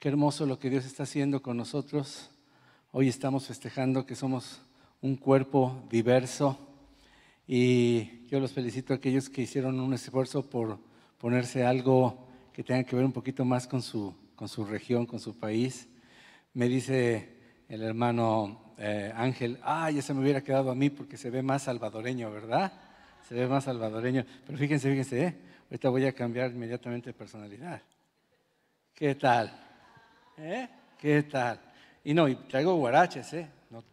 Qué hermoso lo que Dios está haciendo con nosotros. Hoy estamos festejando que somos un cuerpo diverso y yo los felicito a aquellos que hicieron un esfuerzo por ponerse algo que tenga que ver un poquito más con su región, con su país. Me dice el hermano Ángel, ya se me hubiera quedado a mí porque se ve más salvadoreño, ¿verdad? Se ve más salvadoreño. Pero fíjense, ahorita voy a cambiar inmediatamente de personalidad. ¿Qué tal? ¿Qué tal? Y traigo guaraches,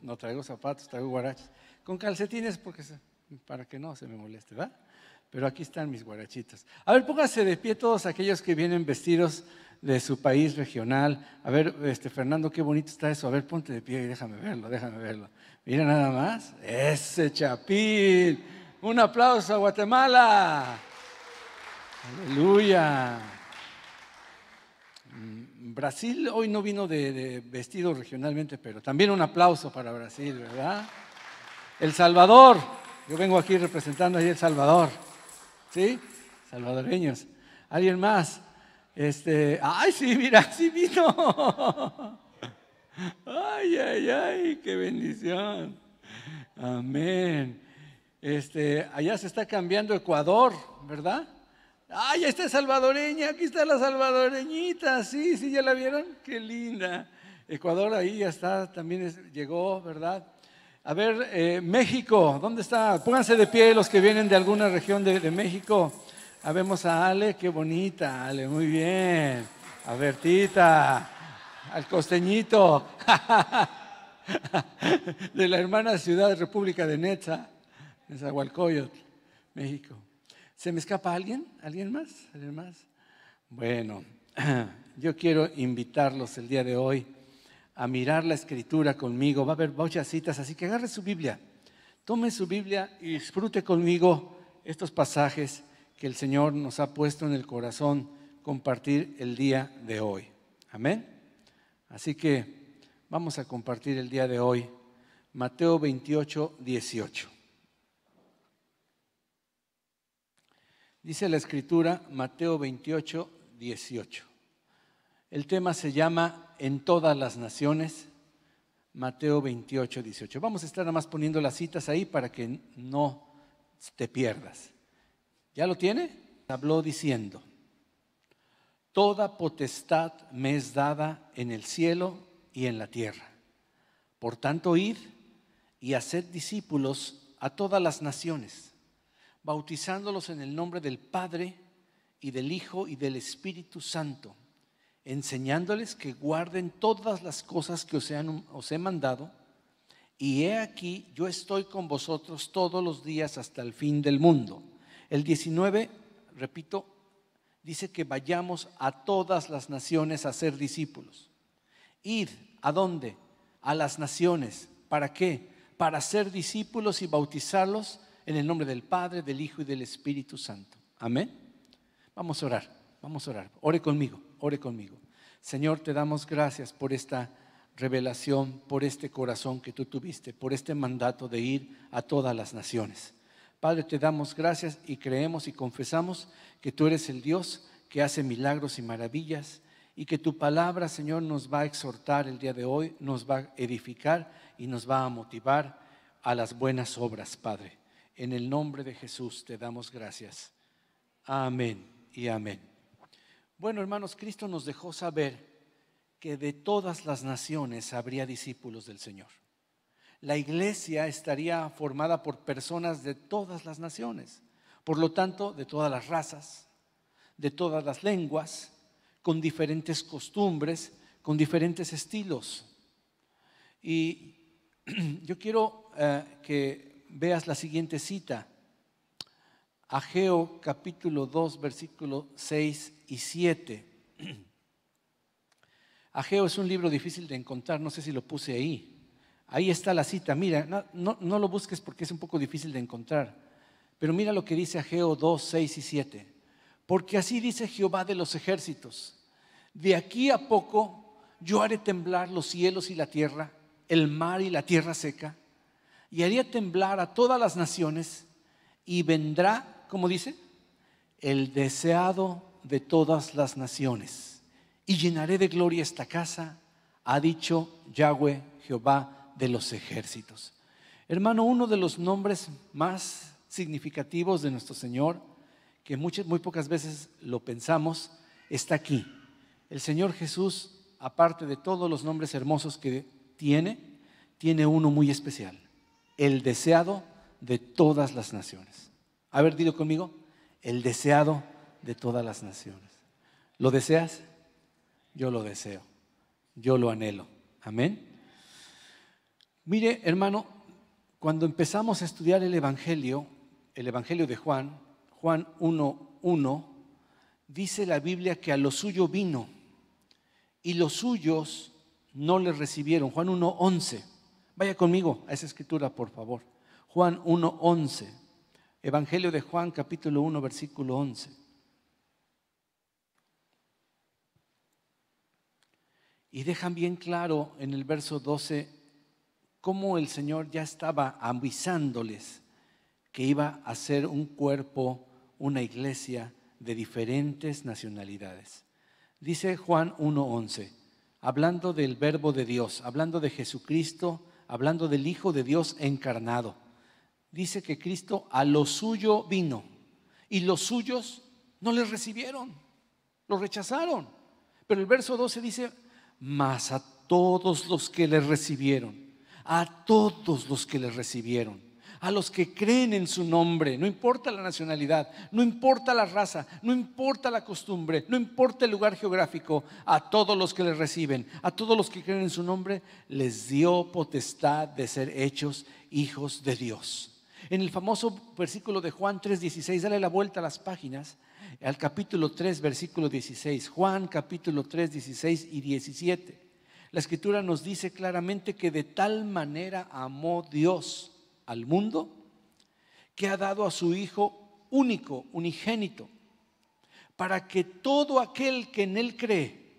no traigo zapatos, traigo guaraches. Con calcetines para que no se me moleste, ¿verdad? Pero aquí están mis guarachitos. A ver, pónganse de pie todos aquellos que vienen vestidos de su país regional. A ver, Fernando, qué bonito está eso. A ver, ponte de pie y déjame verlo. Mira nada más. ¡Ese chapín! ¡Un aplauso a Guatemala! ¡Aleluya! Brasil hoy no vino de vestido regionalmente, pero también un aplauso para Brasil, ¿verdad? El Salvador, yo vengo aquí representando ahí El Salvador, ¿sí? Salvadoreños. ¿Alguien más? Sí, mira, sí vino. Ay, qué bendición. Amén. Allá se está cambiando Ecuador, ¿verdad? ¡Ay, esta es salvadoreña! Aquí está la salvadoreñita. Sí, ¿ya la vieron? ¡Qué linda! Ecuador ahí ya está, también llegó, ¿verdad? A ver, México, ¿dónde está? Pónganse de pie los que vienen de alguna región de México. Vemos a Ale, qué bonita, Ale, muy bien. A Bertita, al costeñito, de la hermana ciudad República de Nezahualcóyotl, México. ¿Se me escapa alguien? ¿Alguien más? Bueno, yo quiero invitarlos el día de hoy a mirar la Escritura conmigo. Va a haber muchas citas, así que agarre su Biblia, tome su Biblia y disfrute conmigo estos pasajes que el Señor nos ha puesto en el corazón compartir el día de hoy. Amén. Así que vamos a compartir el día de hoy Mateo 28, 18. Dice la Escritura, Mateo 28, 18. El tema se llama En todas las naciones, Mateo 28, 18. Vamos a estar nada más poniendo las citas ahí para que no te pierdas. ¿Ya lo tiene? Habló diciendo: toda potestad me es dada en el cielo y en la tierra. Por tanto, id y haced discípulos a todas las naciones, bautizándolos en el nombre del Padre y del Hijo y del Espíritu Santo, enseñándoles que guarden todas las cosas que os he mandado, y he aquí, yo estoy con vosotros todos los días hasta el fin del mundo. El 19, repito, dice que vayamos a todas las naciones a ser discípulos. Ir, ¿a dónde? A las naciones. ¿Para qué? Para ser discípulos y bautizarlos en el nombre del Padre, del Hijo y del Espíritu Santo. Amén. Vamos a orar. Ore conmigo. Señor, te damos gracias por esta revelación, por este corazón que tú tuviste, por este mandato de ir a todas las naciones. Padre, te damos gracias y creemos y confesamos que tú eres el Dios que hace milagros y maravillas, y que tu palabra, Señor, nos va a exhortar el día de hoy, nos va a edificar y nos va a motivar a las buenas obras, Padre. En el nombre de Jesús te damos gracias. Amén y amén. Bueno, hermanos, Cristo nos dejó saber que de todas las naciones habría discípulos del Señor. La iglesia estaría formada por personas de todas las naciones, por lo tanto, de todas las razas, de todas las lenguas, con diferentes costumbres, con diferentes estilos. Y yo quiero que veas la siguiente cita, Ageo capítulo 2, versículos 6 y 7. Ageo es un libro difícil de encontrar, no sé si lo puse ahí. Ahí está la cita, mira, no lo busques porque es un poco difícil de encontrar. Pero mira lo que dice Ageo 2, 6 y 7. Porque así dice Jehová de los ejércitos: de aquí a poco yo haré temblar los cielos y la tierra, el mar y la tierra seca, y haría temblar a todas las naciones, y vendrá, ¿cómo dice? El deseado de todas las naciones, y llenaré de gloria esta casa, ha dicho Yahweh, Jehová de los ejércitos. Hermano, uno de los nombres más significativos de nuestro Señor, que muy pocas veces lo pensamos, está aquí. El Señor Jesús, aparte de todos los nombres hermosos que tiene uno muy especial: el deseado de todas las naciones. A ver, dilo conmigo: el deseado de todas las naciones. ¿Lo deseas? Yo lo deseo, yo lo anhelo. Amén. Mire, hermano, cuando empezamos a estudiar el Evangelio de Juan 1:1, dice la Biblia que a lo suyo vino y los suyos no le recibieron. Juan 1:11. Vaya conmigo a esa escritura, por favor. Juan 1:11. Evangelio de Juan, capítulo 1, versículo 11. Y dejan bien claro en el verso 12 cómo el Señor ya estaba avisándoles que iba a ser un cuerpo, una iglesia de diferentes nacionalidades. Dice Juan 1:11, hablando del verbo de Dios, hablando de Jesucristo, hablando del Hijo de Dios encarnado. Dice que Cristo a lo suyo vino y los suyos no le recibieron, lo rechazaron. Pero el verso 12 dice: mas a todos los que le recibieron, a todos los que le recibieron, a los que creen en su nombre, no importa la nacionalidad, no importa la raza, no importa la costumbre, no importa el lugar geográfico, a todos los que le reciben, a todos los que creen en su nombre, les dio potestad de ser hechos hijos de Dios. En el famoso versículo de Juan 3:16, dale la vuelta a las páginas, al capítulo 3, versículo 16, Juan capítulo 3, 16 y 17. La escritura nos dice claramente que de tal manera amó Dios al mundo, que ha dado a su Hijo único, unigénito, para que todo aquel que en Él cree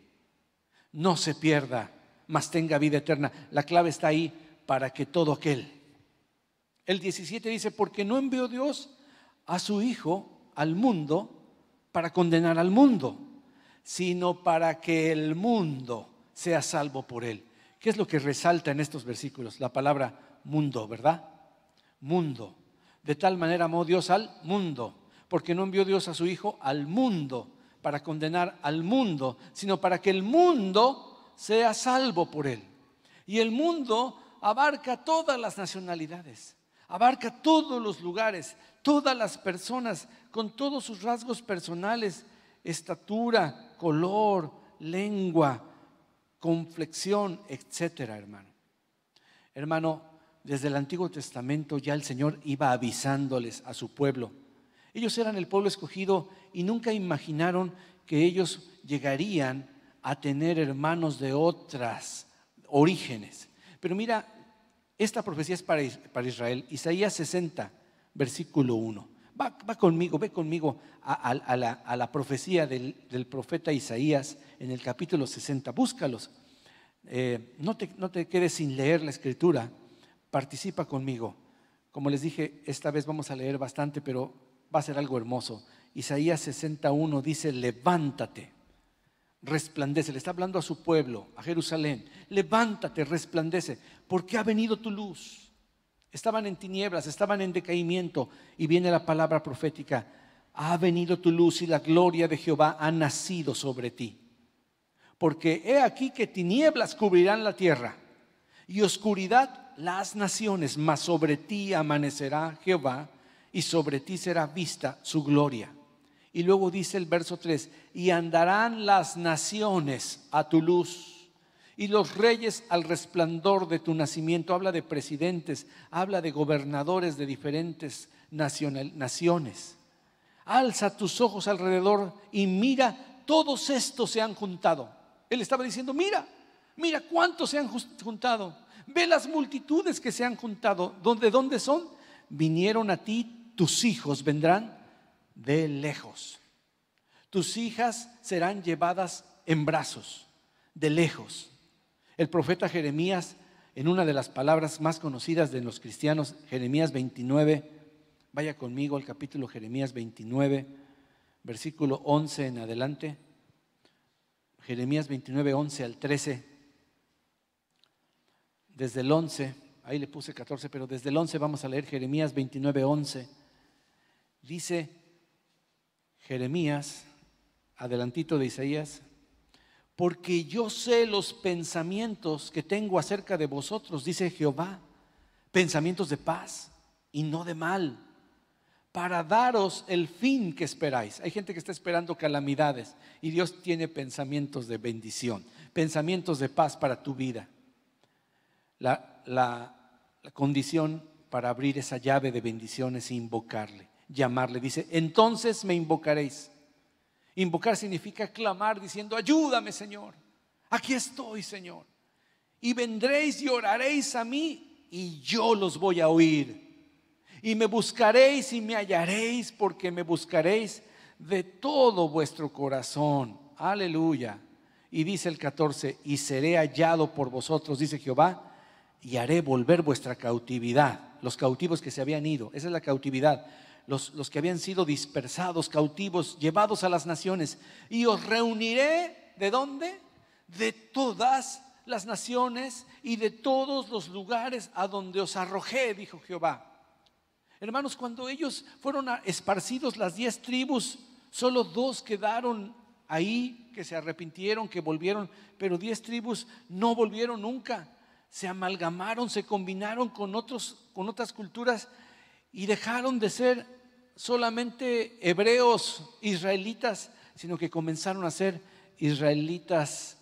no se pierda, mas tenga vida eterna. La clave está ahí: para que todo aquel. El 17 dice: porque no envió Dios a su Hijo al mundo para condenar al mundo, sino para que el mundo sea salvo por Él. ¿Qué es lo que resalta en estos versículos? La palabra mundo, ¿verdad? Mundo. De tal manera amó Dios al mundo, porque no envió Dios a su Hijo al mundo para condenar al mundo, sino para que el mundo sea salvo por Él. Y el mundo abarca todas las nacionalidades, abarca todos los lugares, todas las personas con todos sus rasgos personales, estatura, color, lengua, complexión, etcétera, hermano. Hermano, desde el Antiguo Testamento ya el Señor iba avisándoles a su pueblo. Ellos eran el pueblo escogido y nunca imaginaron que ellos llegarían a tener hermanos de otras orígenes. Pero mira, esta profecía es para Israel. Isaías 60, versículo 1. Ve conmigo a la profecía del profeta Isaías en el capítulo 60. Búscalos. No te quedes sin leer la escritura. Participa conmigo. Como les dije, esta vez vamos a leer bastante, pero va a ser algo hermoso. Isaías 61 dice: levántate, resplandece. Le está hablando a su pueblo, a Jerusalén. Levántate, resplandece, porque ha venido tu luz. Estaban en tinieblas, estaban en decaimiento, y viene la palabra profética: ha venido tu luz y la gloria de Jehová ha nacido sobre ti. Porque he aquí que tinieblas cubrirán la tierra y oscuridad las naciones, mas sobre ti amanecerá Jehová y sobre ti será vista su gloria. Y luego dice el verso 3: y andarán las naciones a tu luz y los reyes al resplandor de tu nacimiento. Habla de presidentes, habla de gobernadores de diferentes naciones. Alza tus ojos alrededor y mira, todos estos se han juntado. Él estaba diciendo: mira cuántos se han juntado. Ve las multitudes que se han juntado. ¿De dónde son? Vinieron a ti, tus hijos vendrán de lejos. Tus hijas serán llevadas en brazos, de lejos. El profeta Jeremías, en una de las palabras más conocidas de los cristianos, Jeremías 29, vaya conmigo al capítulo Jeremías 29, versículo 11 en adelante. Jeremías 29, 11 al 13. Desde el 11, ahí le puse 14, pero desde el 11 vamos a leer Jeremías 29, 11. Dice Jeremías, adelantito de Isaías: porque yo sé los pensamientos que tengo acerca de vosotros, dice Jehová, pensamientos de paz y no de mal, para daros el fin que esperáis. Hay gente que está esperando calamidades y Dios tiene pensamientos de bendición, pensamientos de paz para tu vida. La condición para abrir esa llave de bendición es invocarle, llamarle. Dice, entonces me invocaréis. Invocar significa clamar diciendo, ayúdame, Señor, aquí estoy, Señor. Y vendréis y oraréis a mí y yo los voy a oír. Y me buscaréis y me hallaréis, porque me buscaréis de todo vuestro corazón. Aleluya. Y dice el 14, y seré hallado por vosotros, dice Jehová, y haré volver vuestra cautividad. Los cautivos que se habían ido, esa es la cautividad. Los que habían sido dispersados, cautivos, llevados a las naciones. Y os reuniré, ¿de dónde? De todas las naciones y de todos los lugares a donde os arrojé, dijo Jehová. Hermanos, cuando ellos fueron esparcidos las 10 tribus, solo 2 quedaron ahí, que se arrepintieron, que volvieron, pero 10 tribus no volvieron nunca. Se amalgamaron, se combinaron con otras culturas y dejaron de ser solamente hebreos, israelitas, sino que comenzaron a ser israelitas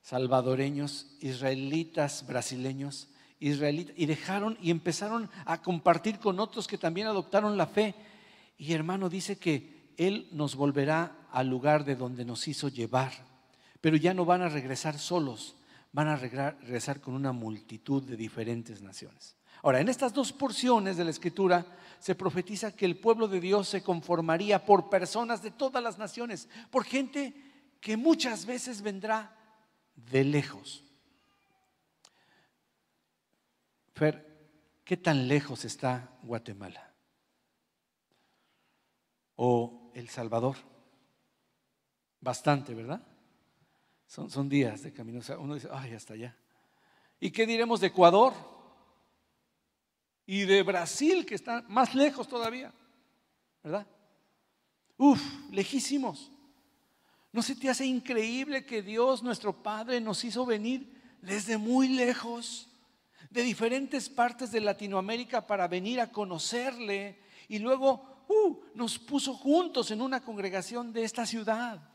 salvadoreños, israelitas brasileños, israelitas, y dejaron y empezaron a compartir con otros que también adoptaron la fe. Y hermano, dice que Él nos volverá al lugar de donde nos hizo llevar, pero ya no van a regresar solos, van a regresar con una multitud de diferentes naciones. Ahora, en estas 2 porciones de la Escritura se profetiza que el pueblo de Dios se conformaría por personas de todas las naciones, por gente que muchas veces vendrá de lejos. Fer, ¿qué tan lejos está Guatemala? ¿O El Salvador? Bastante, ¿verdad? Son días de camino. O sea, uno dice, ay, hasta allá. ¿Y qué diremos de Ecuador? Y de Brasil, que está más lejos todavía, ¿verdad? Lejísimos. ¿No se te hace increíble que Dios, nuestro Padre, nos hizo venir desde muy lejos, de diferentes partes de Latinoamérica, para venir a conocerle? Y luego nos puso juntos en una congregación de esta ciudad.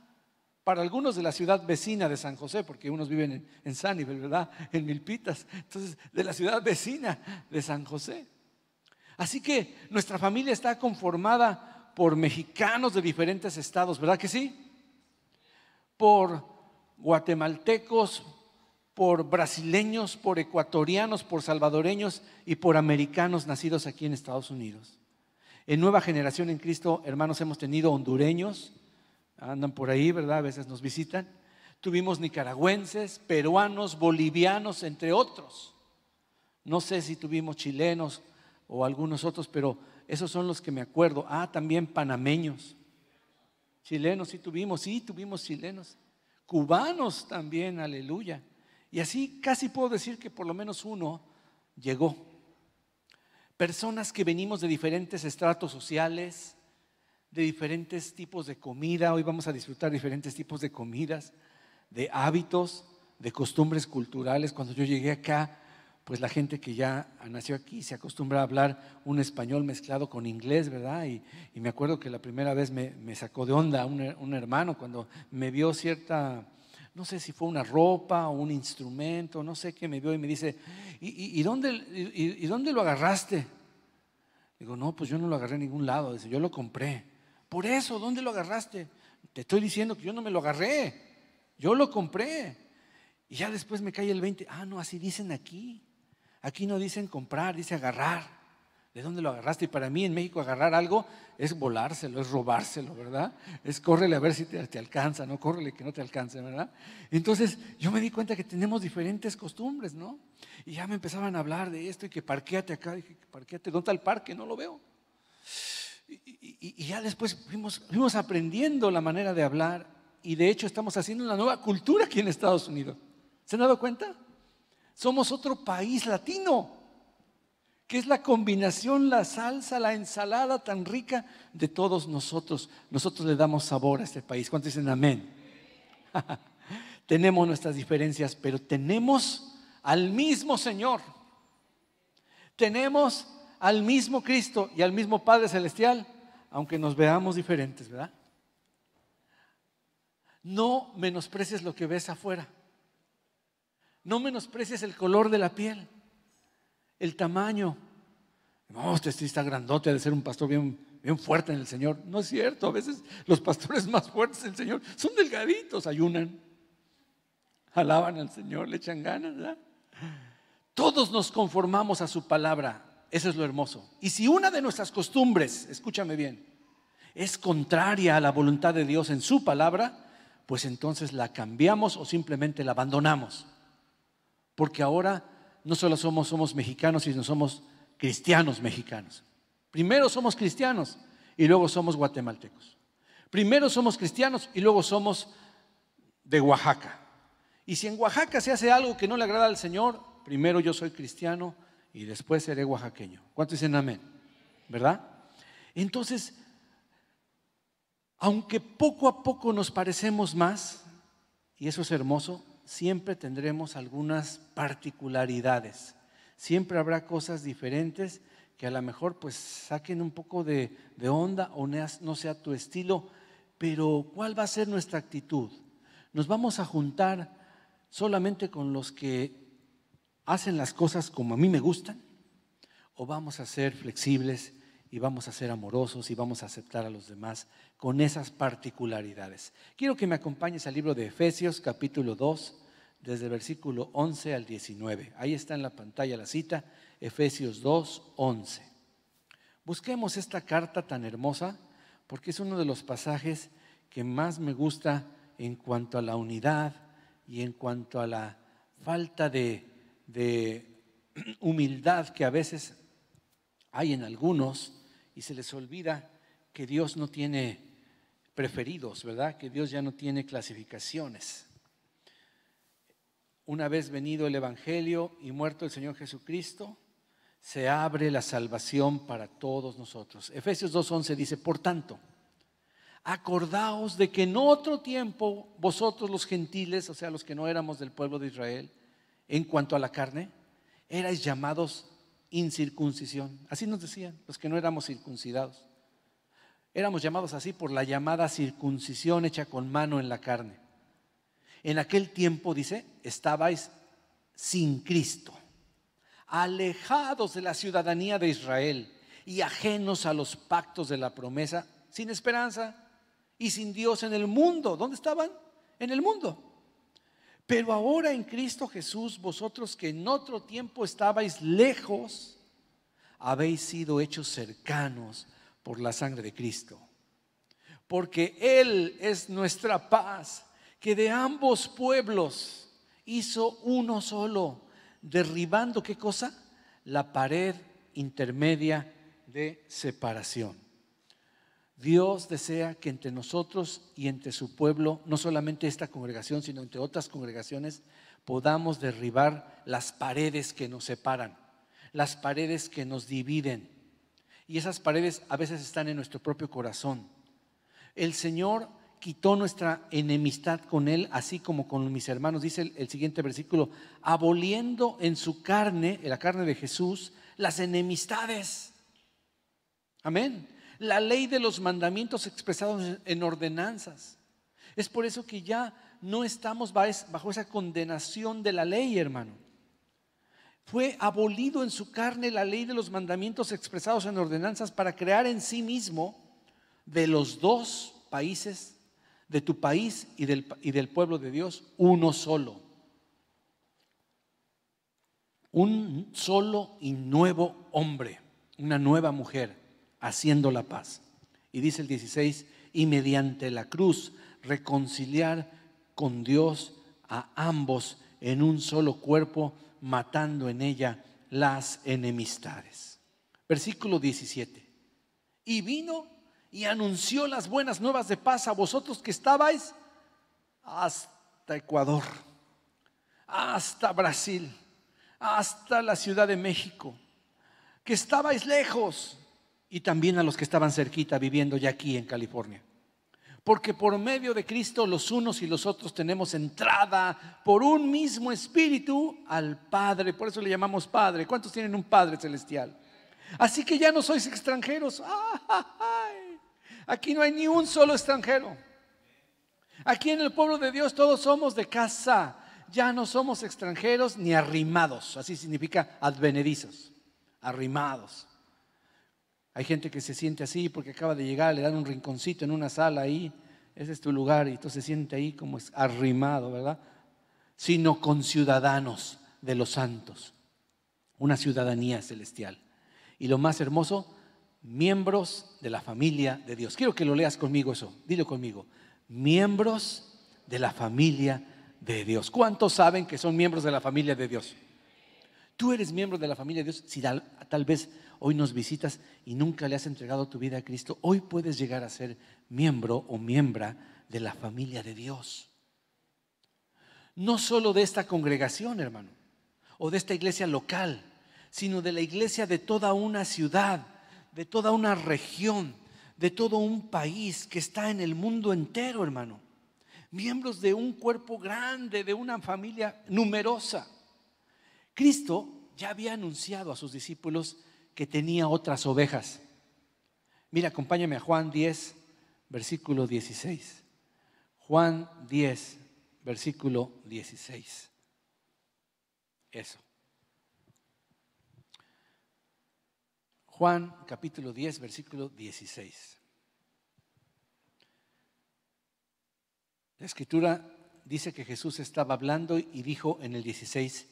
Para algunos de la ciudad vecina de San José, porque unos viven en Sanibel, ¿verdad? En Milpitas. Entonces, de la ciudad vecina de San José. Así que nuestra familia está conformada por mexicanos de diferentes estados, ¿verdad que sí? Por guatemaltecos, por brasileños, por ecuatorianos, por salvadoreños y por americanos nacidos aquí en Estados Unidos. En Nueva Generación en Cristo, hermanos, hemos tenido hondureños, andan por ahí, ¿verdad? A veces nos visitan. Tuvimos nicaragüenses, peruanos, bolivianos, entre otros. No sé si tuvimos chilenos o algunos otros, pero esos son los que me acuerdo. También panameños. Chilenos sí tuvimos chilenos. Cubanos también, aleluya. Y así casi puedo decir que por lo menos uno llegó. Personas que venimos de diferentes estratos sociales, de diferentes tipos de comida. Hoy vamos a disfrutar diferentes tipos de comidas, de hábitos, de costumbres culturales. Cuando yo llegué acá, pues la gente que ya nació aquí se acostumbra a hablar un español mezclado con inglés, ¿verdad? Y me acuerdo que la primera vez me sacó de onda un hermano cuando me vio cierta, no sé si fue una ropa o un instrumento, no sé qué me vio, y me dice, ¿y dónde lo agarraste? Digo, no, pues yo no lo agarré en ningún lado. Dice, yo lo compré. Por eso, ¿dónde lo agarraste? Te estoy diciendo que yo no me lo agarré, yo lo compré. Y ya después me cae el 20, no, así dicen aquí. Aquí no dicen comprar, dice agarrar. ¿De dónde lo agarraste? Y para mí en México agarrar algo es volárselo, es robárselo, ¿verdad? Es córrele a ver si te alcanza, no córrele que no te alcance, ¿verdad? Entonces yo me di cuenta que tenemos diferentes costumbres, ¿no? Y ya me empezaban a hablar de esto y que parquéate acá. Dije, parquéate, ¿dónde está el parque? No lo veo. Y ya después fuimos aprendiendo la manera de hablar. y de hecho estamos haciendo una nueva cultura aquí en Estados Unidos. ¿Se han dado cuenta? Somos otro país latino, que es la combinación, la salsa, la ensalada tan rica de todos nosotros. Nosotros le damos sabor a este país. ¿Cuántos dicen amén? Tenemos nuestras diferencias, pero tenemos al mismo Señor. Tenemos al mismo Cristo y al mismo Padre Celestial, aunque nos veamos diferentes, ¿verdad? No menosprecies lo que ves afuera. No menosprecies el color de la piel, el tamaño. No, usted sí está grandote, ha de ser un pastor bien fuerte en el Señor. No es cierto, a veces los pastores más fuertes del Señor son delgaditos, ayunan, alaban al Señor, le echan ganas, ¿verdad? Todos nos conformamos a su palabra, eso es lo hermoso. Y si una de nuestras costumbres, escúchame bien, es contraria a la voluntad de Dios en su palabra, pues entonces la cambiamos o simplemente la abandonamos. Porque ahora no solo somos mexicanos, sino somos cristianos mexicanos. Primero somos cristianos y luego somos guatemaltecos. Primero somos cristianos y luego somos de Oaxaca. Y si en Oaxaca se hace algo que no le agrada al Señor, primero yo soy cristiano y después seré oaxaqueño. ¿Cuántos dicen amén? ¿Verdad? Entonces, aunque poco a poco nos parecemos más, y eso es hermoso, siempre tendremos algunas particularidades. Siempre habrá cosas diferentes que a lo mejor pues saquen un poco de onda o no sea tu estilo, pero ¿cuál va a ser nuestra actitud? ¿Nos vamos a juntar solamente con los que hacen las cosas como a mí me gustan? ¿O vamos a ser flexibles y vamos a ser amorosos y vamos a aceptar a los demás con esas particularidades? Quiero que me acompañes al libro de Efesios capítulo 2, desde el versículo 11 al 19. Ahí está en la pantalla la cita, Efesios 2, 11. Busquemos esta carta tan hermosa porque es uno de los pasajes que más me gusta en cuanto a la unidad y en cuanto a la falta de humildad que a veces hay en algunos y se les olvida que Dios no tiene preferidos, ¿verdad? Que Dios ya no tiene clasificaciones. Una vez venido el Evangelio y muerto el Señor Jesucristo, se abre la salvación para todos nosotros. Efesios 2:11 dice, por tanto, acordaos de que en otro tiempo vosotros los gentiles, o sea, los que no éramos del pueblo de Israel, en cuanto a la carne, erais llamados incircuncisión. Así nos decían, los que no éramos circuncidados. Éramos llamados así por la llamada circuncisión hecha con mano en la carne. En aquel tiempo, dice, estabais sin Cristo, alejados de la ciudadanía de Israel y ajenos a los pactos de la promesa, sin esperanza y sin Dios en el mundo. ¿Dónde estaban? En el mundo. Pero ahora en Cristo Jesús, vosotros que en otro tiempo estabais lejos, habéis sido hechos cercanos por la sangre de Cristo. Porque Él es nuestra paz, que de ambos pueblos hizo uno solo, derribando, ¿qué cosa? La pared intermedia de separación. Dios desea que entre nosotros y entre su pueblo, no solamente esta congregación, sino entre otras congregaciones, podamos derribar las paredes que nos separan, las paredes que nos dividen. Y esas paredes a veces están en nuestro propio corazón. El Señor quitó nuestra enemistad con Él, así como con mis hermanos, dice el siguiente versículo, aboliendo en su carne, en la carne de Jesús, las enemistades. Amén. La ley de los mandamientos expresados en ordenanzas. Es por eso que ya no estamos bajo esa condenación de la ley, hermano. Fue abolido en su carne la ley de los mandamientos expresados en ordenanzas para crear en sí mismo de los dos países, de tu país y del pueblo de Dios, uno solo. Un solo y nuevo hombre, una nueva mujer, haciendo la paz. Y dice el 16, y mediante la cruz reconciliar con Dios a ambos en un solo cuerpo, matando en ella las enemistades. Versículo 17. Y vino y anunció las buenas nuevas de paz a vosotros que estabais hasta Ecuador, hasta Brasil, hasta la Ciudad de México, que estabais lejos, y también a los que estaban cerquita viviendo ya aquí en California. Porque por medio de Cristo los unos y los otros tenemos entrada por un mismo espíritu al Padre. Por eso le llamamos Padre. ¿Cuántos tienen un Padre celestial? Así que ya no sois extranjeros. ¡Ay! Aquí no hay ni un solo extranjero. Aquí en el pueblo de Dios todos somos de casa. Ya no somos extranjeros ni arrimados. Así significa advenedizos, arrimados. Hay gente que se siente así porque acaba de llegar, le dan un rinconcito en una sala ahí, ese es tu lugar, y entonces se siente ahí como es arrimado, ¿verdad? Sino conciudadanos de los santos, una ciudadanía celestial. Y lo más hermoso, miembros de la familia de Dios. Quiero que lo leas conmigo eso, dilo conmigo. Miembros de la familia de Dios. ¿Cuántos saben que son miembros de la familia de Dios? Tú eres miembro de la familia de Dios. Si tal vez hoy nos visitas y nunca le has entregado tu vida a Cristo, hoy puedes llegar a ser miembro o miembra de la familia de Dios. No solo de esta congregación, hermano, o de esta iglesia local, sino de la iglesia de toda una ciudad, de toda una región, de todo un país que está en el mundo entero, hermano. Miembros de un cuerpo grande, de una familia numerosa. Cristo ya había anunciado a sus discípulos que tenía otras ovejas. Mira, acompáñame a Juan 10, versículo 16. Juan 10, versículo 16. Eso. Juan capítulo 10, versículo 16. La escritura dice que Jesús estaba hablando y dijo en el 16: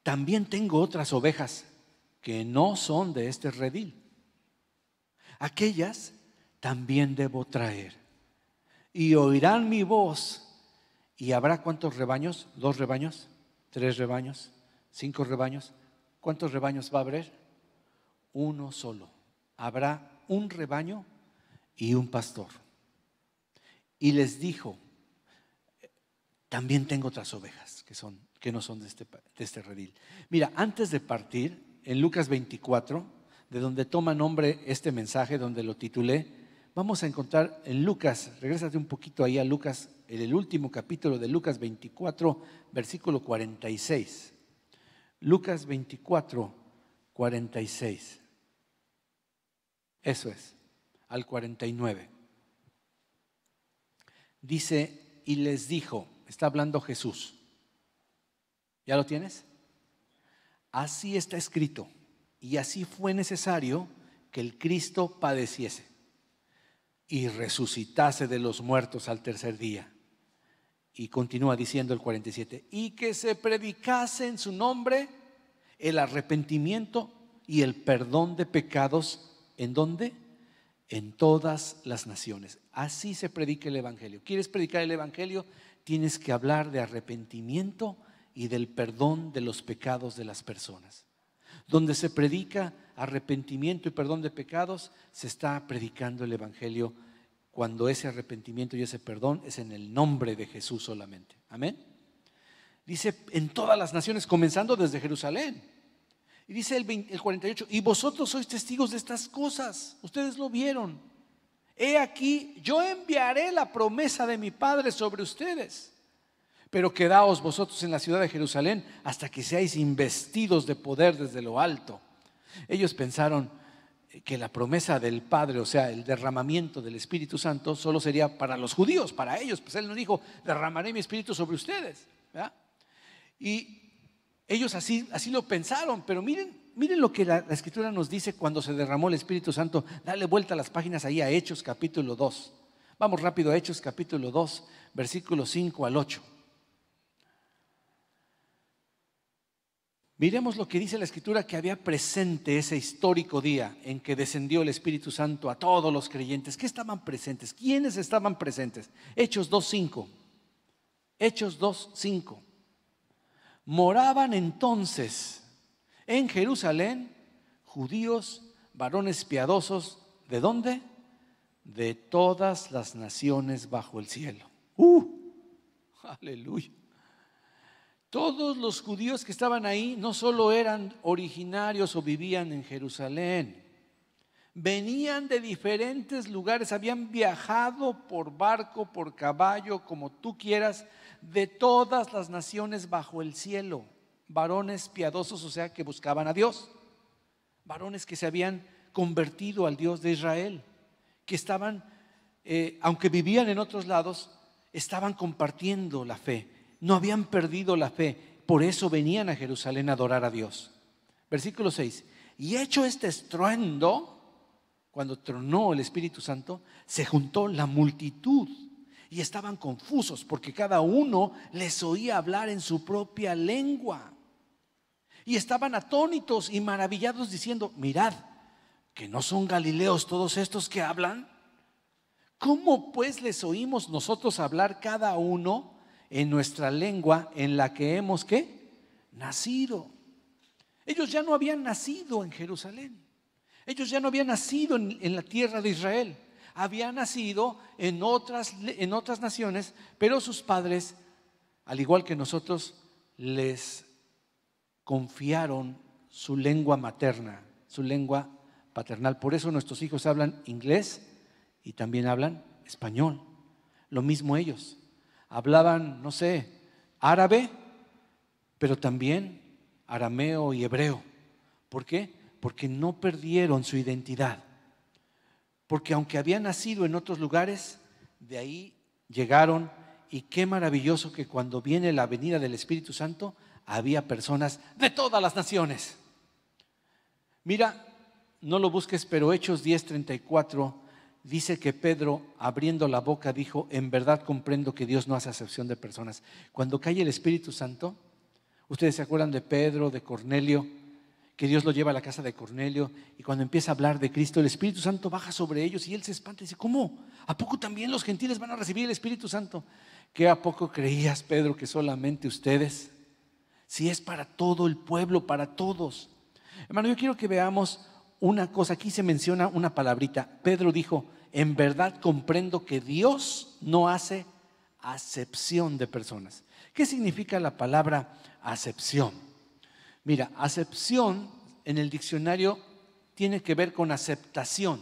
también tengo otras ovejas que no son de este redil. Aquellas también debo traer. Y oirán mi voz. ¿Y habrá cuántos rebaños? ¿2 rebaños? ¿3 rebaños? ¿5 rebaños? ¿Cuántos rebaños va a haber? Uno solo. Habrá un rebaño y un pastor. Y les dijo: también tengo otras ovejas que no son de este redil. Mira, antes de partir, en Lucas 24, de donde toma nombre este mensaje, donde lo titulé, vamos a encontrar en Lucas, regrésate un poquito ahí a Lucas, en el último capítulo de Lucas 24, versículo 46. Lucas 24, 46. Eso es, al 49. Dice: y les dijo, está hablando Jesús. ¿Ya lo tienes? Así está escrito, y así fue necesario que el Cristo padeciese y resucitase de los muertos al tercer día. Y continúa diciendo el 47, y que se predicase en su nombre el arrepentimiento y el perdón de pecados. ¿En dónde? En todas las naciones. Así se predica el evangelio. ¿Quieres predicar el evangelio? Tienes que hablar de arrepentimiento y del perdón de los pecados de las personas. Donde se predica arrepentimiento y perdón de pecados, se está predicando el evangelio, cuando ese arrepentimiento y ese perdón es en el nombre de Jesús solamente. Amén. Dice: en todas las naciones, comenzando desde Jerusalén. Y dice el 48, y vosotros sois testigos de estas cosas, ustedes lo vieron. He aquí, yo enviaré la promesa de mi Padre sobre ustedes, pero quedaos vosotros en la ciudad de Jerusalén hasta que seáis investidos de poder desde lo alto. Ellos pensaron que la promesa del Padre, o sea, el derramamiento del Espíritu Santo, solo sería para los judíos, para ellos. Pues Él nos dijo: derramaré mi Espíritu sobre ustedes, ¿verdad? Y ellos así lo pensaron, pero miren lo que la Escritura nos dice cuando se derramó el Espíritu Santo. Dale vuelta a las páginas ahí a Hechos capítulo 2. Vamos rápido a Hechos capítulo 2, versículos 5 al 8. Miremos lo que dice la Escritura, que había presente ese histórico día en que descendió el Espíritu Santo a todos los creyentes. ¿Qué estaban presentes? ¿Quiénes estaban presentes? Hechos 2:5. Hechos 2:5. Moraban entonces en Jerusalén judíos, varones piadosos. ¿De dónde? De todas las naciones bajo el cielo. Aleluya. Todos los judíos que estaban ahí no solo eran originarios o vivían en Jerusalén, venían de diferentes lugares, habían viajado por barco, por caballo, como tú quieras, de todas las naciones bajo el cielo. Varones piadosos, o sea, que buscaban a Dios. Varones que se habían convertido al Dios de Israel, que estaban, aunque vivían en otros lados, estaban compartiendo la fe, no habían perdido la fe, por eso venían a Jerusalén a adorar a Dios. Versículo 6, y hecho este estruendo, cuando tronó el Espíritu Santo, se juntó la multitud y estaban confusos porque cada uno les oía hablar en su propia lengua. Y estaban atónitos y maravillados diciendo, mirad, que no son galileos todos estos que hablan. ¿Cómo pues les oímos nosotros hablar cada uno en nuestra lengua en la que hemos ¿qué? Nacido? Ellos ya no habían nacido en Jerusalén. Ellos ya no habían nacido en la tierra de Israel. Habían nacido en otras naciones, pero sus padres, al igual que nosotros, les confiaron su lengua materna, su lengua paternal. Por eso nuestros hijos hablan inglés y también hablan español. Lo mismo ellos. Hablaban, no sé, árabe, pero también arameo y hebreo. ¿Por qué? Porque no perdieron su identidad. Porque aunque habían nacido en otros lugares, de ahí llegaron. Y qué maravilloso que cuando viene la venida del Espíritu Santo, había personas de todas las naciones. Mira, no lo busques, pero Hechos 10:34 dice que Pedro, abriendo la boca, dijo, en verdad comprendo que Dios no hace acepción de personas. Cuando cae el Espíritu Santo, ustedes se acuerdan de Pedro, de Cornelio, que Dios lo lleva a la casa de Cornelio, y cuando empieza a hablar de Cristo, el Espíritu Santo baja sobre ellos y él se espanta y dice, ¿cómo? ¿A poco también los gentiles van a recibir el Espíritu Santo? ¿Qué a poco creías, Pedro, que solamente ustedes? Si es para todo el pueblo, para todos. Hermano, yo quiero que veamos una cosa. Aquí se menciona una palabrita. Pedro dijo, en verdad comprendo que Dios no hace acepción de personas. ¿Qué significa la palabra acepción? Mira, acepción en el diccionario tiene que ver con aceptación,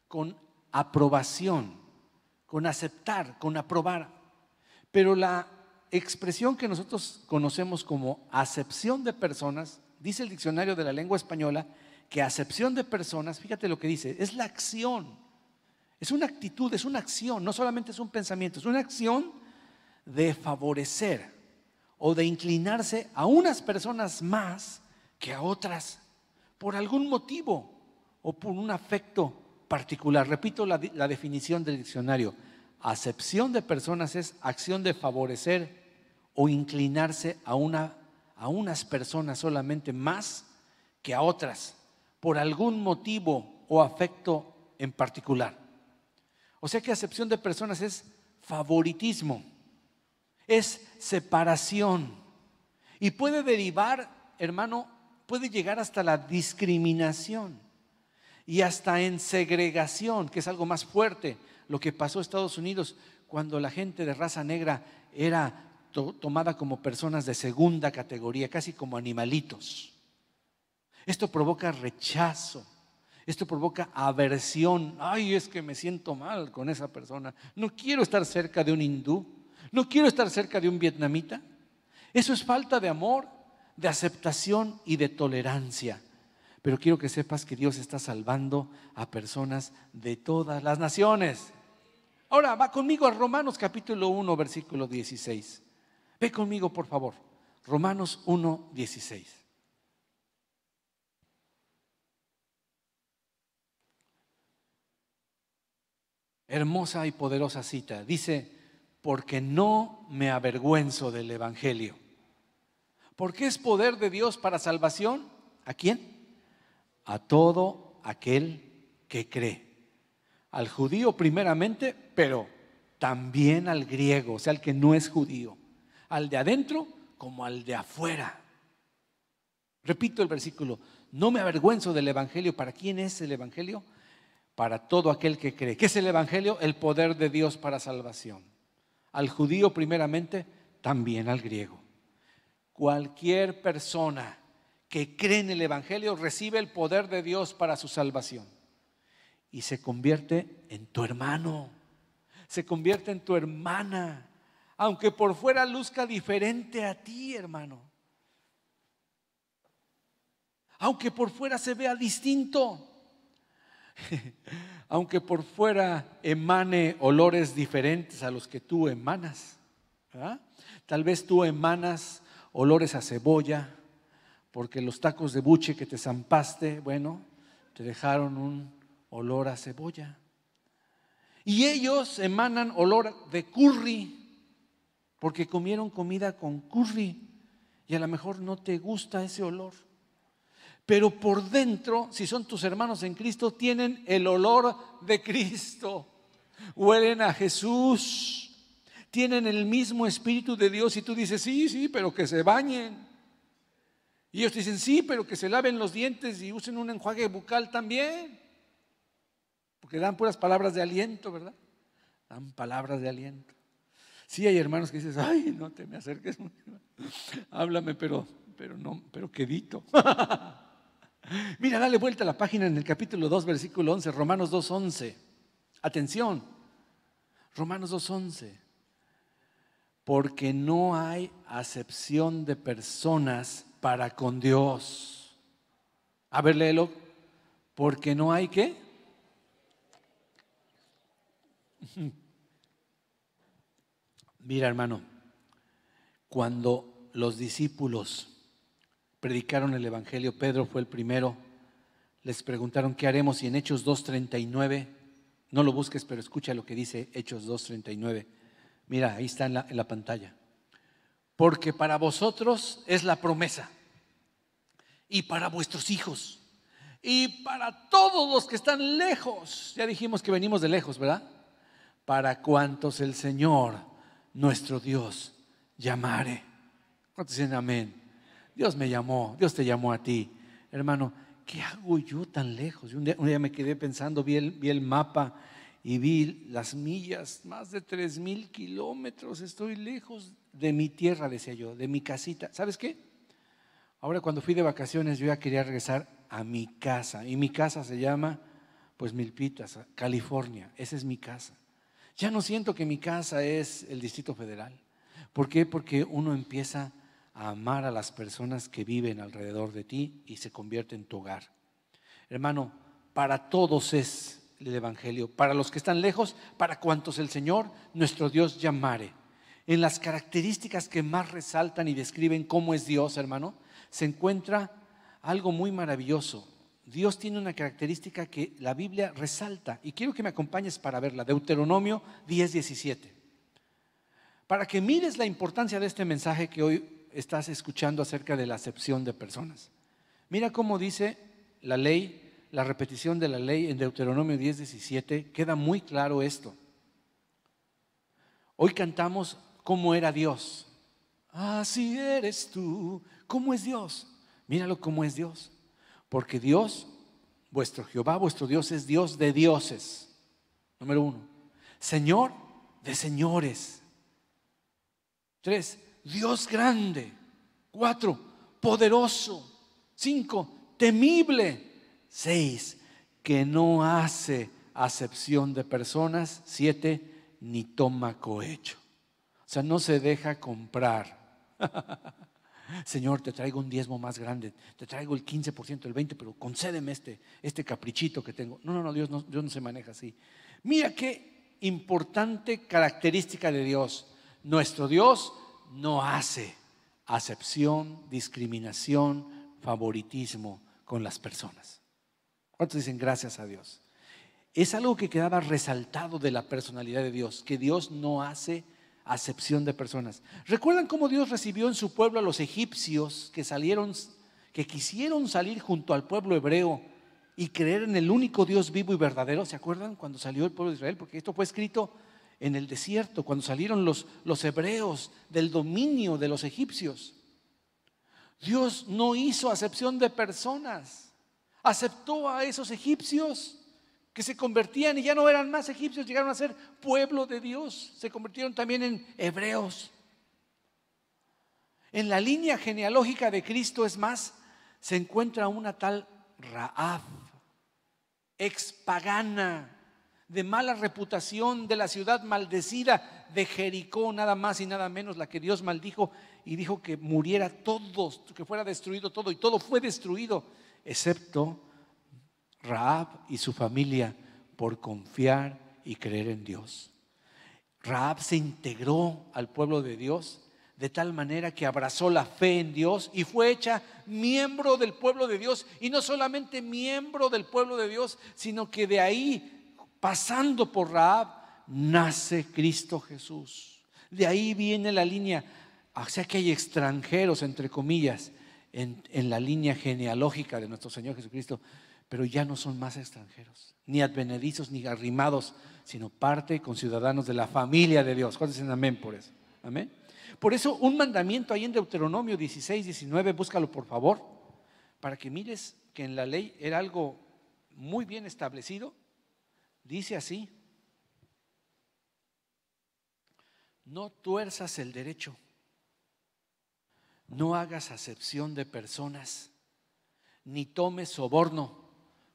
con aprobación, con aceptar, con aprobar. Pero la expresión que nosotros conocemos como acepción de personas, dice el diccionario de la lengua española, que acepción de personas, fíjate lo que dice, es la acción, es una actitud, es una acción, no solamente es un pensamiento, es una acción de favorecer o de inclinarse a unas personas más que a otras por algún motivo o por un afecto particular. Repito la definición del diccionario. Acepción de personas es acción de favorecer o inclinarse a unas personas solamente más que a otras por algún motivo o afecto en particular. O sea que acepción de personas es favoritismo, es separación y puede derivar, hermano, puede llegar hasta la discriminación y hasta en segregación, que es algo más fuerte. Lo que pasó en Estados Unidos cuando la gente de raza negra era tomada como personas de segunda categoría, casi como animalitos. Esto provoca rechazo, esto provoca aversión. Ay, es que me siento mal con esa persona. No quiero estar cerca de un hindú, no quiero estar cerca de un vietnamita. Eso es falta de amor, de aceptación y de tolerancia. Pero quiero que sepas que Dios está salvando a personas de todas las naciones. Ahora, va conmigo a Romanos capítulo 1, versículo 16. Ve conmigo, por favor. Romanos 1, 16. Hermosa y poderosa cita. Dice, porque no me avergüenzo del evangelio. Porque es poder de Dios para salvación. ¿A quién? A todo aquel que cree. Al judío primeramente, pero también al griego, o sea, al que no es judío. Al de adentro como al de afuera. Repito el versículo, no me avergüenzo del evangelio. ¿Para quién es el evangelio? Para todo aquel que cree. ¿Qué es el evangelio? El poder de Dios para salvación. al judío primeramente, también al griego. Cualquier persona que cree en el Evangelio recibe el poder de Dios para su salvación y se convierte en tu hermano, se convierte en tu hermana, aunque por fuera luzca diferente a ti, hermano, aunque por fuera se vea distinto, aunque por fuera emane olores diferentes a los que tú emanas, ¿verdad? Tal vez tú emanas olores a cebolla, porque los tacos de buche que te zampaste, bueno, te dejaron un olor a cebolla. Y ellos emanan olor de curry, porque comieron comida con curry, y a lo mejor no te gusta ese olor. Pero por dentro, si son tus hermanos en Cristo, tienen el olor de Cristo. Huelen a Jesús. Tienen el mismo Espíritu de Dios. Y tú dices, sí, pero que se bañen. Y ellos dicen, sí, pero que se laven los dientes y usen un enjuague bucal también. Porque dan puras palabras de aliento, ¿verdad? Dan palabras de aliento. Sí, hay hermanos que dices, ay, no te me acerques. Háblame, pero quedito. Mira, dale vuelta a la página en el capítulo 2, versículo 11, Romanos 2:11. Atención, Romanos 2:11. Porque no hay acepción de personas para con Dios. A ver, léelo. Porque no hay ¿qué? Mira, hermano, cuando los discípulos predicaron el Evangelio, Pedro fue el primero, les preguntaron ¿qué haremos? Y en Hechos 2:39, no lo busques, pero escucha lo que dice Hechos 2:39. Mira, ahí está en la pantalla. Porque para vosotros es la promesa, y para vuestros hijos, y para todos los que están lejos. Ya dijimos que venimos de lejos, ¿verdad? Para cuantos el Señor, nuestro Dios, llamare. ¿Cuántos dicen amén? Dios me llamó, Dios te llamó a ti. Hermano, ¿qué hago yo tan lejos? Y un día me quedé pensando, vi el mapa y vi las millas, más de 3,000 kilómetros. Estoy lejos de mi tierra, decía yo, de mi casita. ¿Sabes qué? Ahora cuando fui de vacaciones yo ya quería regresar a mi casa. Y mi casa se llama, pues, Milpitas, California. Esa es mi casa. Ya no siento que mi casa es el Distrito Federal. ¿Por qué? Porque uno empieza a amar a las personas que viven alrededor de ti y se convierte en tu hogar. Hermano, para todos es el Evangelio, para los que están lejos, para cuantos el Señor, nuestro Dios, llamare. En las características que más resaltan y describen cómo es Dios, hermano, se encuentra algo muy maravilloso. Dios tiene una característica que la Biblia resalta y quiero que me acompañes para verla. Deuteronomio 10:17. Para que mires la importancia de este mensaje que hoy estás escuchando acerca de la acepción de personas. Mira cómo dice la ley, la repetición de la ley en Deuteronomio 10:17, queda muy claro esto. Hoy cantamos cómo era Dios. Así eres tú. ¿Cómo es Dios? Míralo cómo es Dios. Porque Dios, vuestro Jehová, vuestro Dios es Dios de dioses. Número 1. Señor de señores. 3. Dios grande. 4. Poderoso. 5. Temible. 6. Que no hace acepción de personas. 7. Ni toma cohecho. O sea, no se deja comprar. Señor, te traigo un diezmo más grande, te traigo el 15%, el 20%, pero concédeme este caprichito que tengo. No, Dios no se maneja así. Mira qué importante característica de Dios. Nuestro Dios no hace acepción, discriminación, favoritismo con las personas. ¿Cuántos dicen gracias a Dios? Es algo que quedaba resaltado de la personalidad de Dios, que Dios no hace acepción de personas. ¿Recuerdan cómo Dios recibió en su pueblo a los egipcios que quisieron salir junto al pueblo hebreo y creer en el único Dios vivo y verdadero? ¿Se acuerdan cuando salió el pueblo de Israel? Porque esto fue escrito en el desierto, cuando salieron los hebreos del dominio de los egipcios. Dios no hizo acepción de personas, aceptó a esos egipcios que se convertían y ya no eran más egipcios, llegaron a ser pueblo de Dios, se convirtieron también en hebreos. En la línea genealógica de Cristo, es más, se encuentra una tal Rahab, expagana, de mala reputación, de la ciudad maldecida de Jericó, nada más y nada menos, la que Dios maldijo y dijo que muriera todos, que fuera destruido todo, y todo fue destruido, excepto Rahab y su familia, por confiar y creer en Dios. Rahab se integró al pueblo de Dios de tal manera que abrazó la fe en Dios y fue hecha miembro del pueblo de Dios, y no solamente miembro del pueblo de Dios, sino que de ahí, pasando por Rahab, nace Cristo Jesús. De ahí viene la línea, o sea que hay extranjeros, entre comillas, en la línea genealógica de nuestro Señor Jesucristo, pero ya no son más extranjeros, ni advenedizos, ni arrimados, sino parte conciudadanos de la familia de Dios. ¿Cuántos dicen amén por eso? Amén. Por eso un mandamiento ahí en Deuteronomio 16, 19, búscalo por favor, para que mires que en la ley era algo muy bien establecido. Dice así: no tuerzas el derecho, no hagas acepción de personas, ni tomes soborno,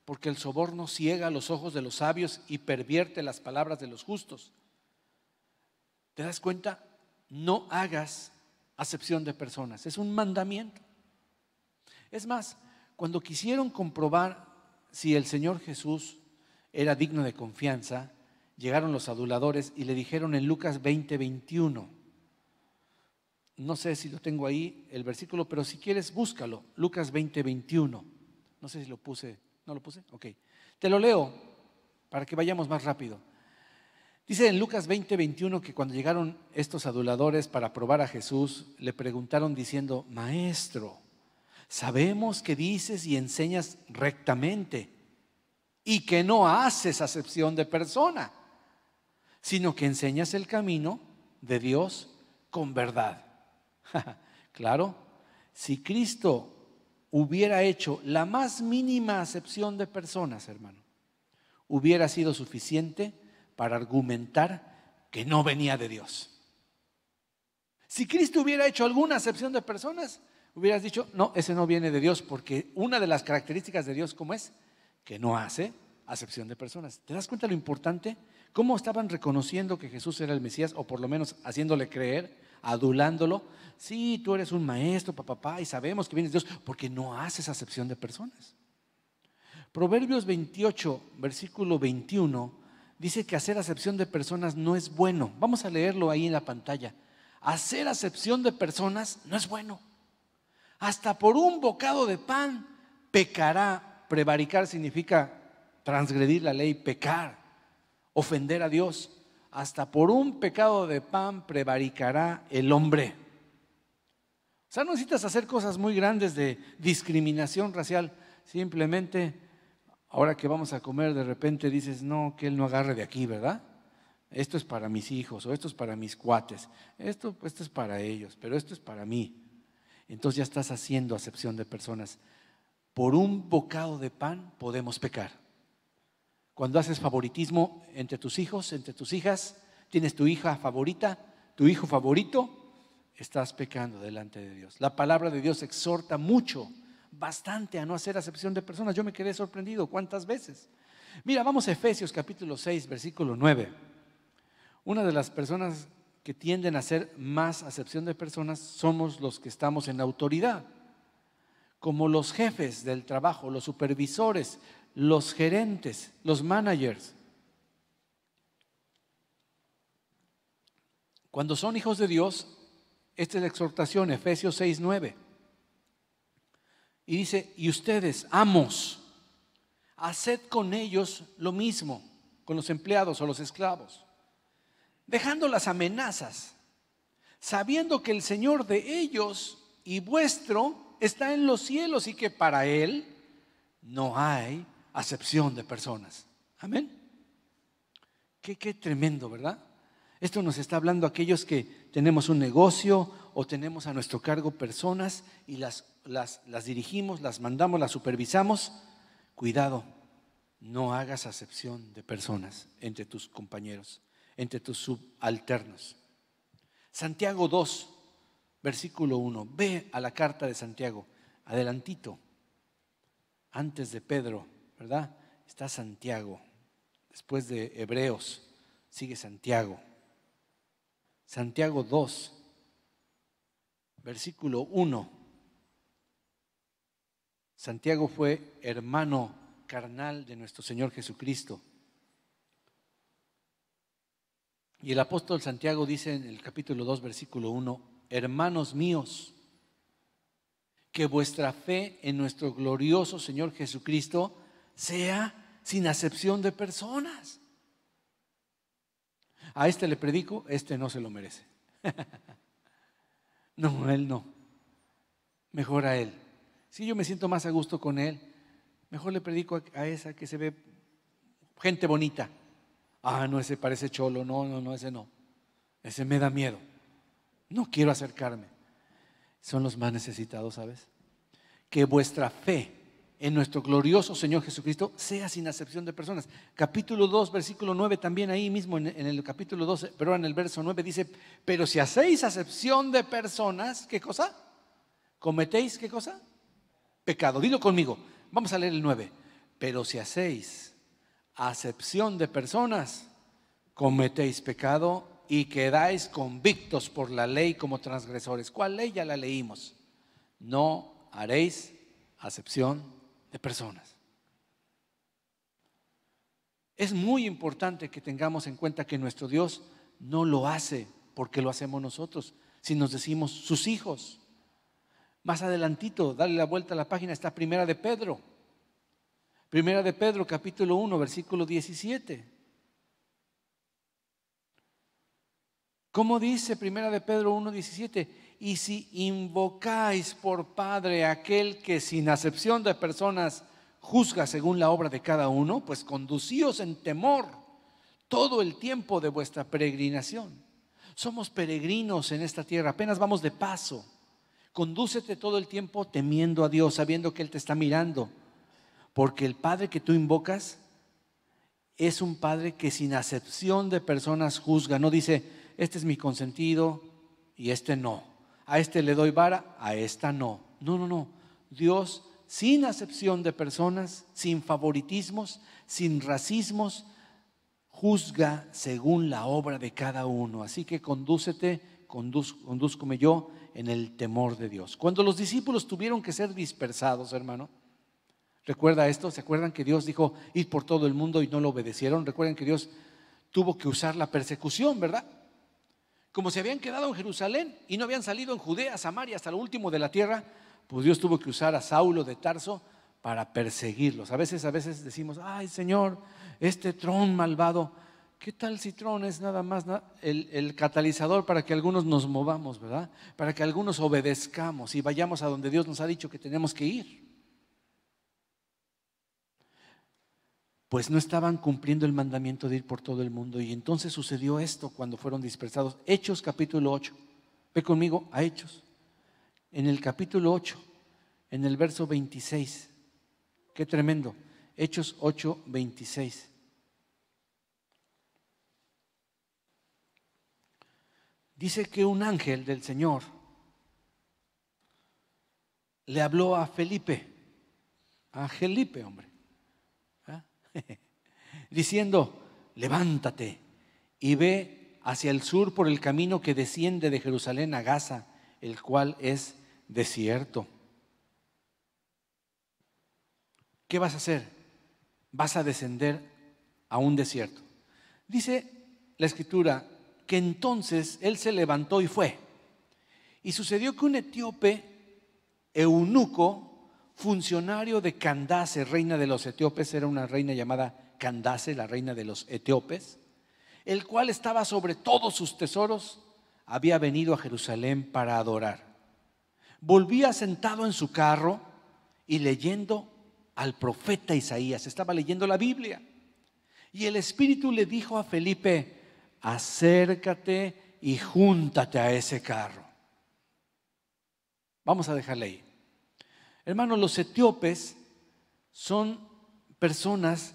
porque el soborno ciega los ojos de los sabios y pervierte las palabras de los justos. ¿Te das cuenta? No hagas acepción de personas, es un mandamiento. Es más, cuando quisieron comprobar si el Señor Jesús era digno de confianza, llegaron los aduladores y le dijeron en Lucas 20, 21. No sé si lo tengo ahí el versículo, pero si quieres búscalo. Lucas 20, 21. No sé si lo puse. ¿No lo puse? Ok. Te lo leo para que vayamos más rápido. Dice en Lucas 20, 21 que cuando llegaron estos aduladores para probar a Jesús, le preguntaron diciendo: Maestro, sabemos que dices y enseñas rectamente y que no haces acepción de persona, sino que enseñas el camino de Dios con verdad. Claro, si Cristo hubiera hecho la más mínima acepción de personas, hermano, hubiera sido suficiente para argumentar que no venía de Dios. Si Cristo hubiera hecho alguna acepción de personas, hubieras dicho: no, ese no viene de Dios, porque una de las características de Dios, ¿cómo es? Que no hace acepción de personas. ¿Te das cuenta lo importante? ¿Cómo estaban reconociendo que Jesús era el Mesías, o por lo menos haciéndole creer, adulándolo? Sí, tú eres un maestro, papá, y sabemos que vienes de Dios, porque no haces acepción de personas. Proverbios 28, versículo 21, dice que hacer acepción de personas no es bueno. Vamos a leerlo ahí en la pantalla. Hacer acepción de personas no es bueno. Hasta por un bocado de pan pecará. Prevaricar significa transgredir la ley, pecar, ofender a Dios. Hasta por un pecado de pan prevaricará el hombre. O sea, no necesitas hacer cosas muy grandes de discriminación racial. Simplemente, ahora que vamos a comer, de repente dices: no, que él no agarre de aquí, ¿verdad? Esto es para mis hijos, o esto es para mis cuates, esto es para ellos, pero esto es para mí. Entonces ya estás haciendo acepción de personas. Por un bocado de pan podemos pecar. Cuando haces favoritismo entre tus hijos, entre tus hijas, tienes tu hija favorita, tu hijo favorito, estás pecando delante de Dios. La palabra de Dios exhorta mucho, bastante, a no hacer acepción de personas. Yo me quedé sorprendido cuántas veces. Mira, vamos a Efesios capítulo 6, versículo 9. Una de las personas que tienden a hacer más acepción de personas somos los que estamos en autoridad, como los jefes del trabajo, los supervisores, los gerentes, los managers. Cuando son hijos de Dios, esta es la exhortación, Efesios 6, 9. Y dice: y ustedes, amos, haced con ellos lo mismo, con los empleados o los esclavos, dejando las amenazas, sabiendo que el Señor de ellos y vuestro está en los cielos y que para Él no hay acepción de personas. Amén. Qué tremendo, ¿verdad? Esto nos está hablando a aquellos que tenemos un negocio o tenemos a nuestro cargo personas y las dirigimos, las mandamos, las supervisamos. Cuidado, No hagas acepción de personas entre tus compañeros, entre tus subalternos. Santiago 2, versículo 1. Ve a la carta de Santiago, adelantito, antes de Pedro, ¿verdad? Está Santiago. Después de Hebreos sigue Santiago. Santiago 2, versículo 1. Santiago fue hermano carnal de nuestro Señor Jesucristo. Y el apóstol Santiago dice en el capítulo 2, versículo 1, hermanos míos, que vuestra fe en nuestro glorioso Señor Jesucristo sea sin acepción de personas. A este le predico, este no se lo merece. No, él no. Mejor a él. Si yo me siento más a gusto con él, mejor le predico a esa que se ve gente bonita. Ah, no, ese parece cholo. No, ese no. Ese me da miedo. No quiero acercarme. Son los más necesitados, ¿sabes? Que vuestra fe en nuestro glorioso Señor Jesucristo sea sin acepción de personas. Capítulo 2, versículo 9, también ahí mismo en el capítulo 2, pero en el verso 9 dice, pero si hacéis acepción de personas, ¿qué cosa? ¿Cometéis qué cosa? Pecado. Dilo conmigo. Vamos a leer el 9. Pero si hacéis acepción de personas, cometéis pecado y quedáis convictos por la ley como transgresores. ¿Cuál ley? Ya la leímos. No haréis acepción de personas. Es muy importante que tengamos en cuenta que nuestro Dios no lo hace porque lo hacemos nosotros, si nos decimos sus hijos. Más adelantito, dale la vuelta a la página, está Primera de Pedro. Primera de Pedro, capítulo 1, versículo 17. ¿Cómo dice Primera de Pedro 1, 17? Y si invocáis por Padre a aquel que sin acepción de personas juzga según la obra de cada uno, pues conducíos en temor todo el tiempo de vuestra peregrinación. Somos peregrinos en esta tierra, apenas vamos de paso. Condúcete todo el tiempo temiendo a Dios, sabiendo que Él te está mirando, porque el Padre que tú invocas es un Padre que sin acepción de personas juzga. No dice, este es mi consentido y este no. A este le doy vara, a esta no. No. Dios sin acepción de personas, sin favoritismos, sin racismos, juzga según la obra de cada uno. Así que condúzcome yo en el temor de Dios. Cuando los discípulos tuvieron que ser dispersados, hermano, ¿recuerda esto? ¿Se acuerdan que Dios dijo ir por todo el mundo y no lo obedecieron? Recuerden que Dios tuvo que usar la persecución, ¿verdad? Como se habían quedado en Jerusalén y no habían salido en Judea, Samaria, hasta lo último de la tierra, pues Dios tuvo que usar a Saulo de Tarso para perseguirlos. A veces decimos, ay Señor, este Trón malvado, ¿qué tal si Trón es nada más el catalizador para que algunos nos movamos, ¿verdad? Para que algunos obedezcamos y vayamos a donde Dios nos ha dicho que tenemos que ir. Pues no estaban cumpliendo el mandamiento de ir por todo el mundo. Y entonces sucedió esto cuando fueron dispersados. Hechos capítulo 8. Ve conmigo a Hechos. En el capítulo 8, en el verso 26. Qué tremendo. Hechos 8, 26. Dice que un ángel del Señor le habló a Felipe. A Felipe, hombre. Diciendo, levántate y ve hacia el sur por el camino que desciende de Jerusalén a Gaza, el cual es desierto. ¿Qué vas a hacer? Vas a descender a un desierto. Dice la Escritura que entonces él se levantó y fue. Y sucedió que un etíope, eunuco, funcionario de Candace, reina de los etíopes, era una reina llamada Candace, la reina de los etíopes, el cual estaba sobre todos sus tesoros, había venido a Jerusalén para adorar. Volvía sentado en su carro y leyendo al profeta Isaías, estaba leyendo la Biblia. Y el Espíritu le dijo a Felipe, acércate y júntate a ese carro. Vamos a dejarle ahí. Hermanos, los etíopes son personas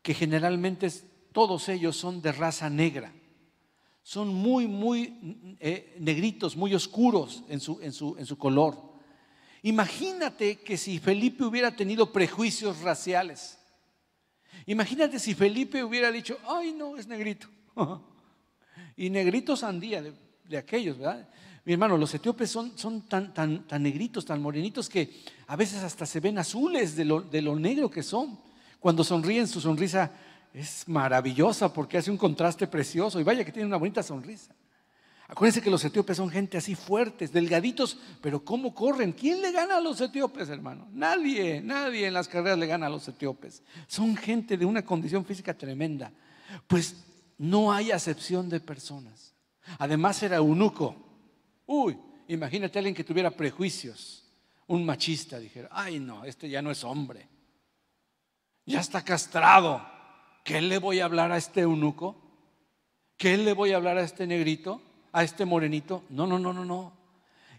que generalmente todos ellos son de raza negra. Son muy negritos, muy oscuros en su color. Imagínate que si Felipe hubiera tenido prejuicios raciales. Imagínate si Felipe hubiera dicho, ay no, es negrito. Y negrito sandía de aquellos, ¿verdad? Mi hermano, los etíopes son tan negritos, tan morenitos, que a veces hasta se ven azules de lo negro que son. Cuando sonríen, su sonrisa es maravillosa porque hace un contraste precioso. Y vaya que tienen una bonita sonrisa. Acuérdense que los etíopes son gente así fuertes, delgaditos, pero ¿cómo corren? ¿Quién le gana a los etíopes, hermano? Nadie en las carreras le gana a los etíopes. Son gente de una condición física tremenda. Pues no hay acepción de personas. Además era eunuco. Uy, imagínate a alguien que tuviera prejuicios, un machista, dijera, ay no, este ya no es hombre, ya está castrado. ¿Qué le voy a hablar a este eunuco? ¿Qué le voy a hablar a este negrito? ¿A este morenito? No.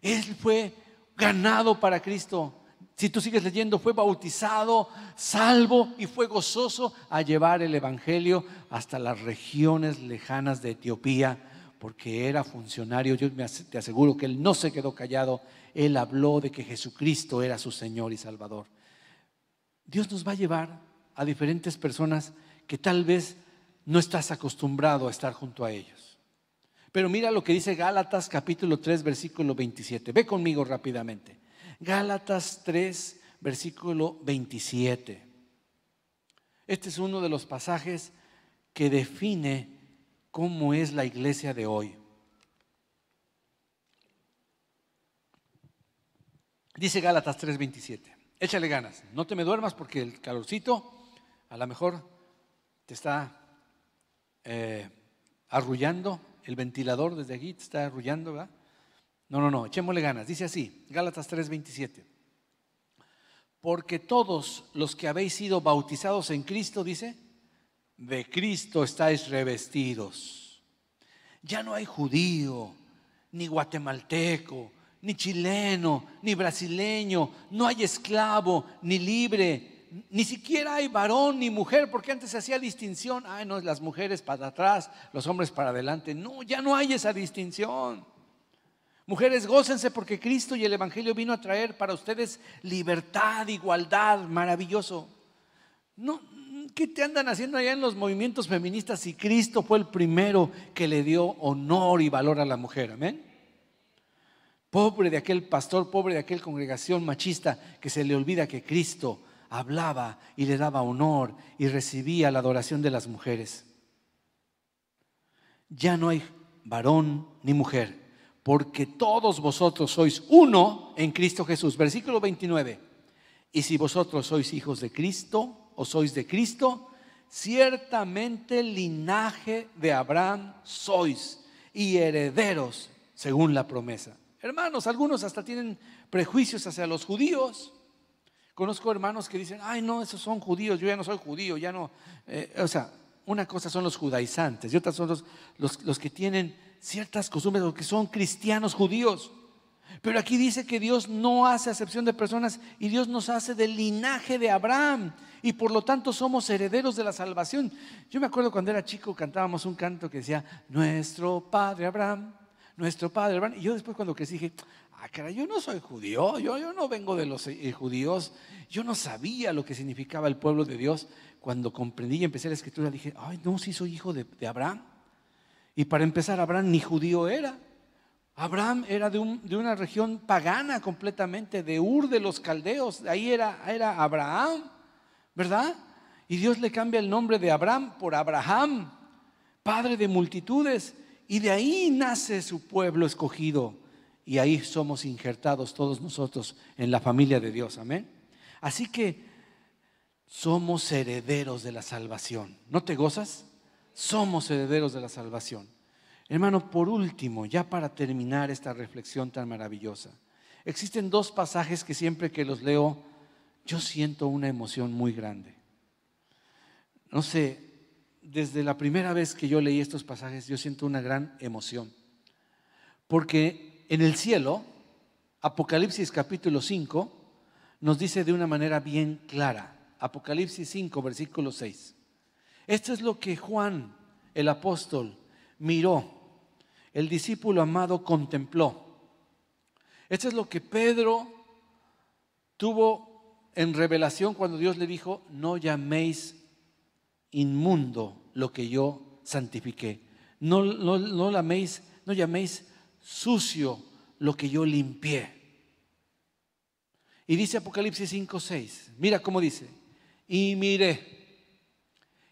Él fue ganado para Cristo. Si tú sigues leyendo, fue bautizado, salvo y fue gozoso a llevar el evangelio hasta las regiones lejanas de Etiopía, porque era funcionario. Yo te aseguro que él no se quedó callado. Él habló de que Jesucristo era su Señor y Salvador. Dios nos va a llevar a diferentes personas que tal vez no estás acostumbrado a estar junto a ellos. Pero mira lo que dice Gálatas capítulo 3 versículo 27. Ve conmigo rápidamente. Gálatas 3 versículo 27. Este es uno de los pasajes que define cómo es la iglesia de hoy. Dice Gálatas 3 27. Échale ganas, no te me duermas porque el calorcito a lo mejor te está arrullando. El ventilador desde aquí te está arrullando, ¿verdad? No, echémosle ganas. Dice así, Gálatas 3:27. Porque todos los que habéis sido bautizados en Cristo, dice, de Cristo estáis revestidos. Ya no hay judío, ni guatemalteco, ni chileno, ni brasileño, no hay esclavo, ni libre, ni siquiera hay varón ni mujer, porque antes se hacía distinción. Ay, no, las mujeres para atrás, los hombres para adelante. No, ya no hay esa distinción. Mujeres, gócense porque Cristo y el evangelio vino a traer para ustedes libertad, igualdad, maravilloso. No, ¿qué te andan haciendo allá en los movimientos feministas si Cristo fue el primero que le dio honor y valor a la mujer? Amén. Pobre de aquel pastor, pobre de aquella congregación machista que se le olvida que Cristo hablaba y le daba honor y recibía la adoración de las mujeres. Ya no hay varón ni mujer, porque todos vosotros sois uno en Cristo Jesús. Versículo 29. Y si vosotros sois hijos de Cristo o sois de Cristo, ciertamente linaje de Abraham sois y herederos según la promesa. Hermanos, algunos hasta tienen prejuicios hacia los judíos. Conozco hermanos que dicen, ay no, esos son judíos, yo ya no soy judío, ya no. O sea, una cosa son los judaizantes y otras son los que tienen ciertas costumbres, los que son cristianos judíos. Pero aquí dice que Dios no hace acepción de personas y Dios nos hace del linaje de Abraham y por lo tanto somos herederos de la salvación. Yo me acuerdo cuando era chico cantábamos un canto que decía, nuestro padre Abraham, nuestro padre Abraham. Y yo después cuando crecí dije, caray, yo no soy judío, yo no vengo de los judíos. Yo no sabía lo que significaba el pueblo de Dios. Cuando comprendí y empecé la escritura dije, ay no, sí soy hijo de Abraham. Y para empezar, Abraham ni judío era. Abraham era de una región pagana completamente, de Ur de los Caldeos. Ahí era Abraham, ¿verdad? Y Dios le cambia el nombre de Abraham por Abraham, padre de multitudes. Y de ahí nace su pueblo escogido. Y ahí somos injertados todos nosotros en la familia de Dios, amén. Así que somos herederos de la salvación. ¿No te gozas? Somos herederos de la salvación. Hermano, por último, ya para terminar esta reflexión tan maravillosa, existen dos pasajes que siempre que los leo, yo siento una emoción muy grande. No sé, desde la primera vez que yo leí estos pasajes, yo siento una gran emoción. Porque en el cielo, Apocalipsis capítulo 5 nos dice de una manera bien clara, Apocalipsis 5 versículo 6, Esto es lo que Juan, el apóstol, miró. El discípulo amado contempló. Esto es lo que Pedro tuvo en revelación cuando Dios le dijo: no llaméis inmundo lo que yo santifiqué. No llaméis sucio lo que yo limpié. Y dice Apocalipsis 5:6, mira cómo dice: y miré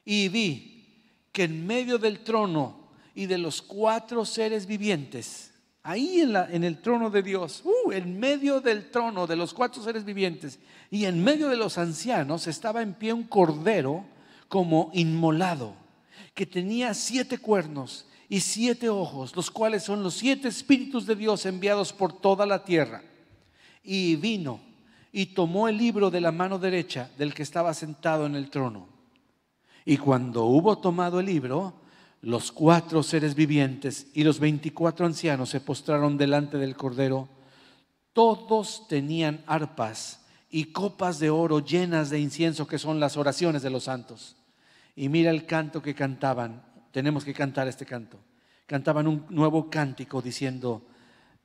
y vi que en medio del trono y de los 4 seres vivientes, ahí en el trono de Dios, en medio del trono de los 4 seres vivientes y en medio de los ancianos, estaba en pie un cordero como inmolado, que tenía 7 cuernos y 7 ojos, los cuales son los 7 espíritus de Dios enviados por toda la tierra. Y vino y tomó el libro de la mano derecha del que estaba sentado en el trono. Y cuando hubo tomado el libro, los 4 seres vivientes y los 24 ancianos se postraron delante del Cordero. Todos tenían arpas y copas de oro llenas de incienso, que son las oraciones de los santos. Y mira el canto que cantaban. Tenemos que cantar este canto. Cantaban un nuevo cántico diciendo: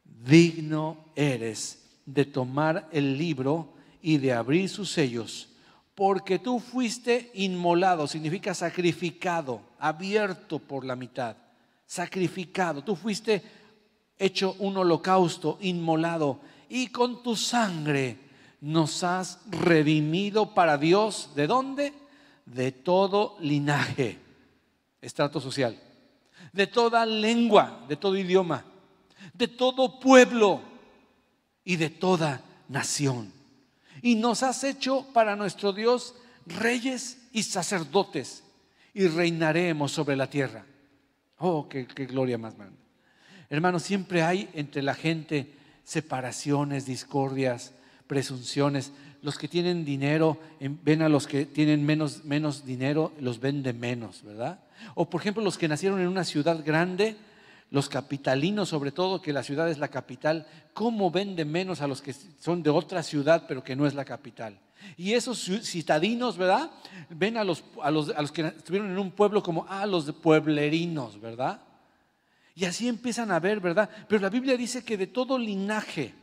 digno eres de tomar el libro y de abrir sus sellos, porque tú fuiste inmolado. Significa sacrificado, abierto por la mitad, sacrificado. Tú fuiste hecho un holocausto, inmolado, y con tu sangre nos has redimido para Dios. ¿De dónde? De todo linaje, estrato social, de toda lengua, de todo idioma, de todo pueblo y de toda nación. Y nos has hecho para nuestro Dios reyes y sacerdotes, y reinaremos sobre la tierra. Oh, qué gloria más grande. Hermanos, siempre hay entre la gente separaciones, discordias, presunciones. Los que tienen dinero ven a los que tienen menos dinero, los ven de menos, ¿verdad? O por ejemplo, los que nacieron en una ciudad grande, los capitalinos sobre todo, que la ciudad es la capital, ¿cómo ven de menos a los que son de otra ciudad pero que no es la capital? Y esos citadinos, ¿verdad? Ven a los que estuvieron en un pueblo como los pueblerinos, ¿verdad? Y así empiezan a ver, ¿verdad? Pero la Biblia dice que de todo linaje,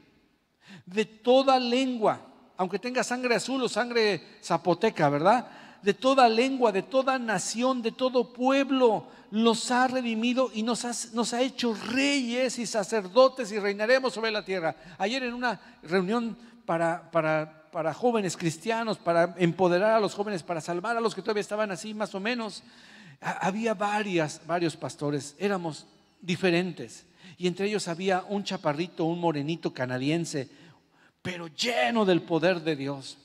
de toda lengua, aunque tenga sangre azul o sangre zapoteca, ¿verdad? De toda lengua, de toda nación, de todo pueblo, nos ha redimido y nos ha hecho reyes y sacerdotes, y reinaremos sobre la tierra. Ayer en una reunión para jóvenes cristianos, para empoderar a los jóvenes, para salvar a los que todavía estaban así más o menos, había varios pastores, éramos diferentes, y entre ellos había un chaparrito, un morenito canadiense, pero lleno del poder de Dios.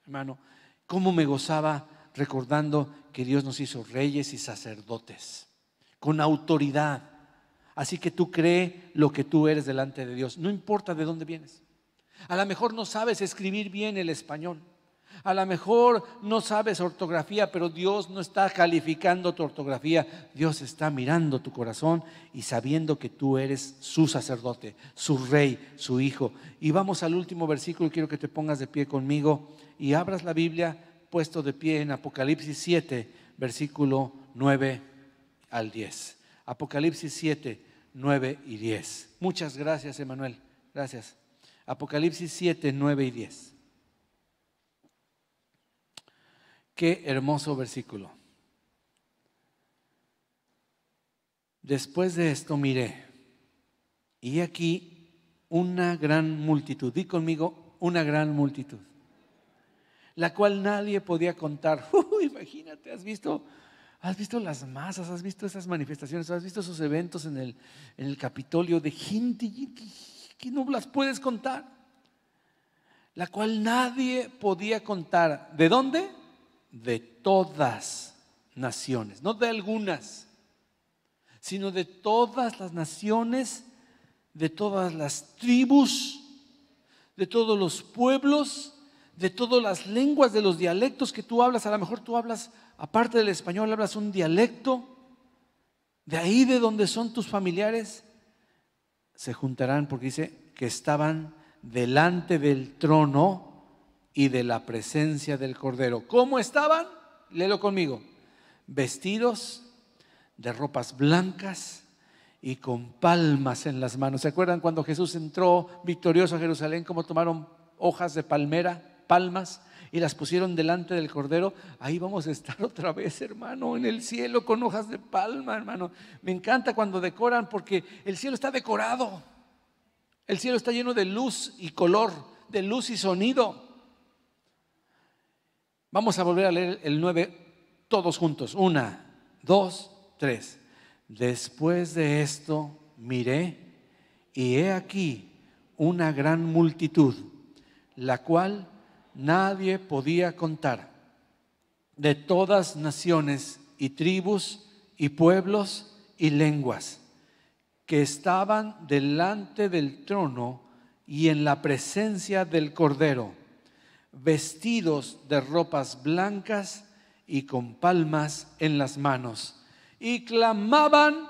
Hermano, cómo me gozaba recordando que Dios nos hizo reyes y sacerdotes con autoridad. Así que tú cree lo que tú eres delante de Dios, no importa de dónde vienes. A lo mejor no sabes escribir bien el español, a lo mejor no sabes ortografía, pero Dios no está calificando tu ortografía. Dios está mirando tu corazón y sabiendo que tú eres su sacerdote, su rey, su hijo. Y vamos al último versículo. Quiero que te pongas de pie conmigo y abras la Biblia puesto de pie en Apocalipsis 7, versículo 9 al 10. Apocalipsis 7, 9 y 10. Muchas gracias, Emanuel. Gracias. Apocalipsis 7, 9 y 10. Qué hermoso versículo. Después de esto miré, y aquí una gran multitud. Di conmigo, una gran multitud, la cual nadie podía contar. Imagínate, has visto las masas, has visto esas manifestaciones, has visto esos eventos en el Capitolio de gente que no las puedes contar. La cual nadie podía contar. ¿De dónde? De todas naciones, no de algunas, sino de todas las naciones, de todas las tribus, de todos los pueblos, de todas las lenguas, de los dialectos que tú hablas. A lo mejor tú hablas, aparte del español, hablas un dialecto de ahí de donde son tus familiares. Se juntarán, porque dice que estaban delante del trono y de la presencia del Cordero. ¿Cómo estaban? Léelo conmigo. vestidos de ropas blancas y con palmas en las manos. ¿Se acuerdan cuando Jesús entró victorioso a Jerusalén, cómo tomaron hojas de palmera, palmas, y las pusieron delante del Cordero? Ahí vamos a estar otra vez, hermano, en el cielo con hojas de palma, hermano. Me encanta cuando decoran, porque el cielo está decorado. El cielo está lleno de luz y color, de luz y sonido. Vamos a volver a leer el 9 todos juntos. 1, 2, 3. Después de esto miré, y he aquí una gran multitud, la cual nadie podía contar, de todas naciones y tribus y pueblos y lenguas, que estaban delante del trono y en la presencia del Cordero, vestidos de ropas blancas y con palmas en las manos, y clamaban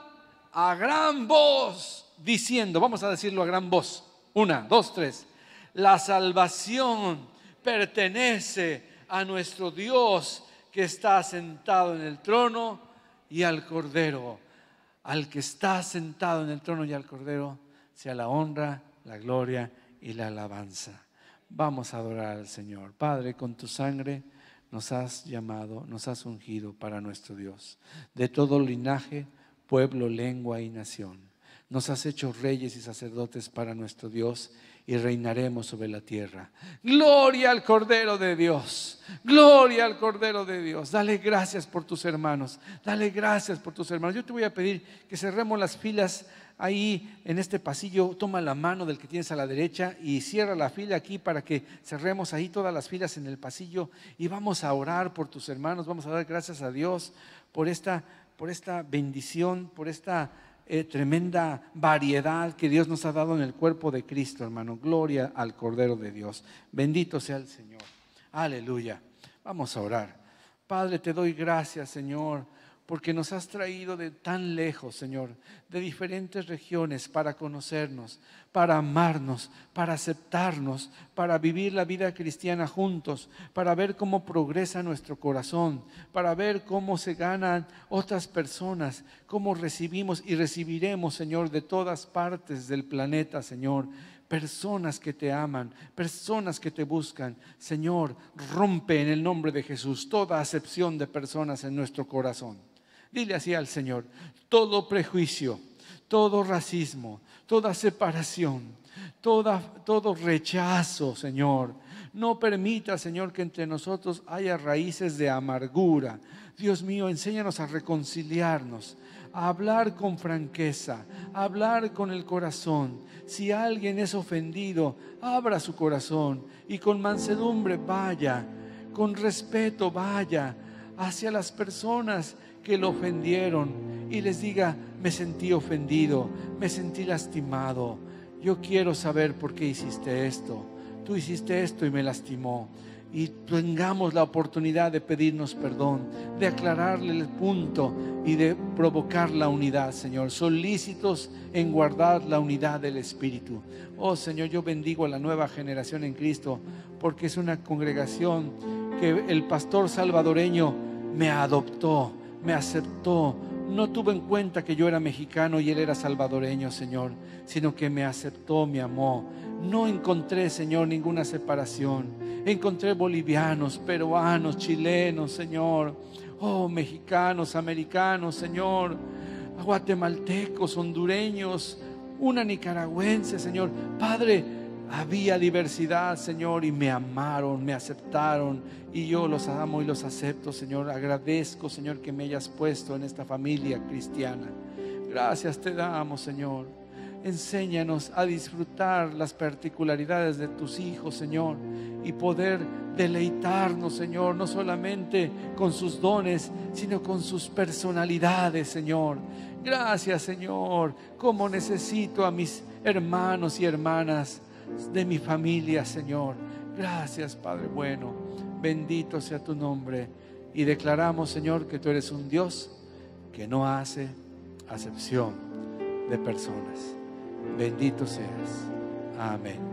a gran voz, diciendo, vamos a decirlo a gran voz, 1, 2, 3, la salvación pertenece a nuestro Dios que está sentado en el trono y al Cordero. Al que está sentado en el trono y al Cordero sea la honra, la gloria y la alabanza. Vamos a adorar al Señor. Padre, con tu sangre nos has llamado, nos has ungido para nuestro Dios, de todo linaje, pueblo, lengua y nación. Nos has hecho reyes y sacerdotes para nuestro Dios, y reinaremos sobre la tierra. Gloria al Cordero de Dios, gloria al Cordero de Dios. Dale gracias por tus hermanos, dale gracias por tus hermanos. Yo te voy a pedir que cerremos las filas ahí en este pasillo. Toma la mano del que tienes a la derecha y cierra la fila aquí para que cerremos ahí todas las filas en el pasillo, y vamos a orar por tus hermanos. Vamos a dar gracias a Dios por esta bendición, por esta tremenda variedad que Dios nos ha dado en el cuerpo de Cristo, hermano. Gloria al Cordero de Dios. Bendito sea el Señor. Aleluya. Vamos a orar. Padre, te doy gracias, Señor, porque nos has traído de tan lejos, Señor, de diferentes regiones para conocernos, para amarnos, para aceptarnos, para vivir la vida cristiana juntos, para ver cómo progresa nuestro corazón, para ver cómo se ganan otras personas, cómo recibimos y recibiremos, Señor, de todas partes del planeta, Señor, personas que te aman, personas que te buscan. Señor, rompe en el nombre de Jesús toda acepción de personas en nuestro corazón. Dile así al Señor: todo prejuicio, todo racismo, toda separación, todo rechazo, Señor. No permita, Señor, que entre nosotros haya raíces de amargura. Dios mío, enséñanos a reconciliarnos, a hablar con franqueza, a hablar con el corazón. Si alguien es ofendido, abra su corazón y con mansedumbre vaya, con respeto vaya hacia las personas que lo ofendieron y les diga: me sentí ofendido, me sentí lastimado, yo quiero saber por qué hiciste esto, tú hiciste esto y me lastimó. Y tengamos la oportunidad de pedirnos perdón, de aclararle el punto y de provocar la unidad, Señor, solícitos en guardar la unidad del Espíritu. Oh Señor, yo bendigo a la nueva generación en Cristo, porque es una congregación que el pastor salvadoreño me adoptó, me aceptó. No tuvo en cuenta que yo era mexicano y él era salvadoreño, Señor, sino que me aceptó, me amó. No encontré, Señor, ninguna separación. Encontré bolivianos, peruanos, chilenos, Señor. Oh, mexicanos, americanos, Señor. Guatemaltecos, hondureños, una nicaragüense, Señor. Padre, había diversidad, Señor, y me amaron, me aceptaron, y yo los amo y los acepto, Señor. Agradezco, Señor, que me hayas puesto en esta familia cristiana. Gracias te damos, Señor. Enséñanos a disfrutar las particularidades de tus hijos, Señor, y poder deleitarnos, Señor, no solamente con sus dones, sino con sus personalidades, Señor. Gracias, Señor. Cómo necesito a mis hermanos y hermanas de mi familia, Señor. Gracias, Padre bueno. Bendito sea tu nombre. Y declaramos, Señor, que tú eres un Dios que no hace acepción de personas. Bendito seas. Amén.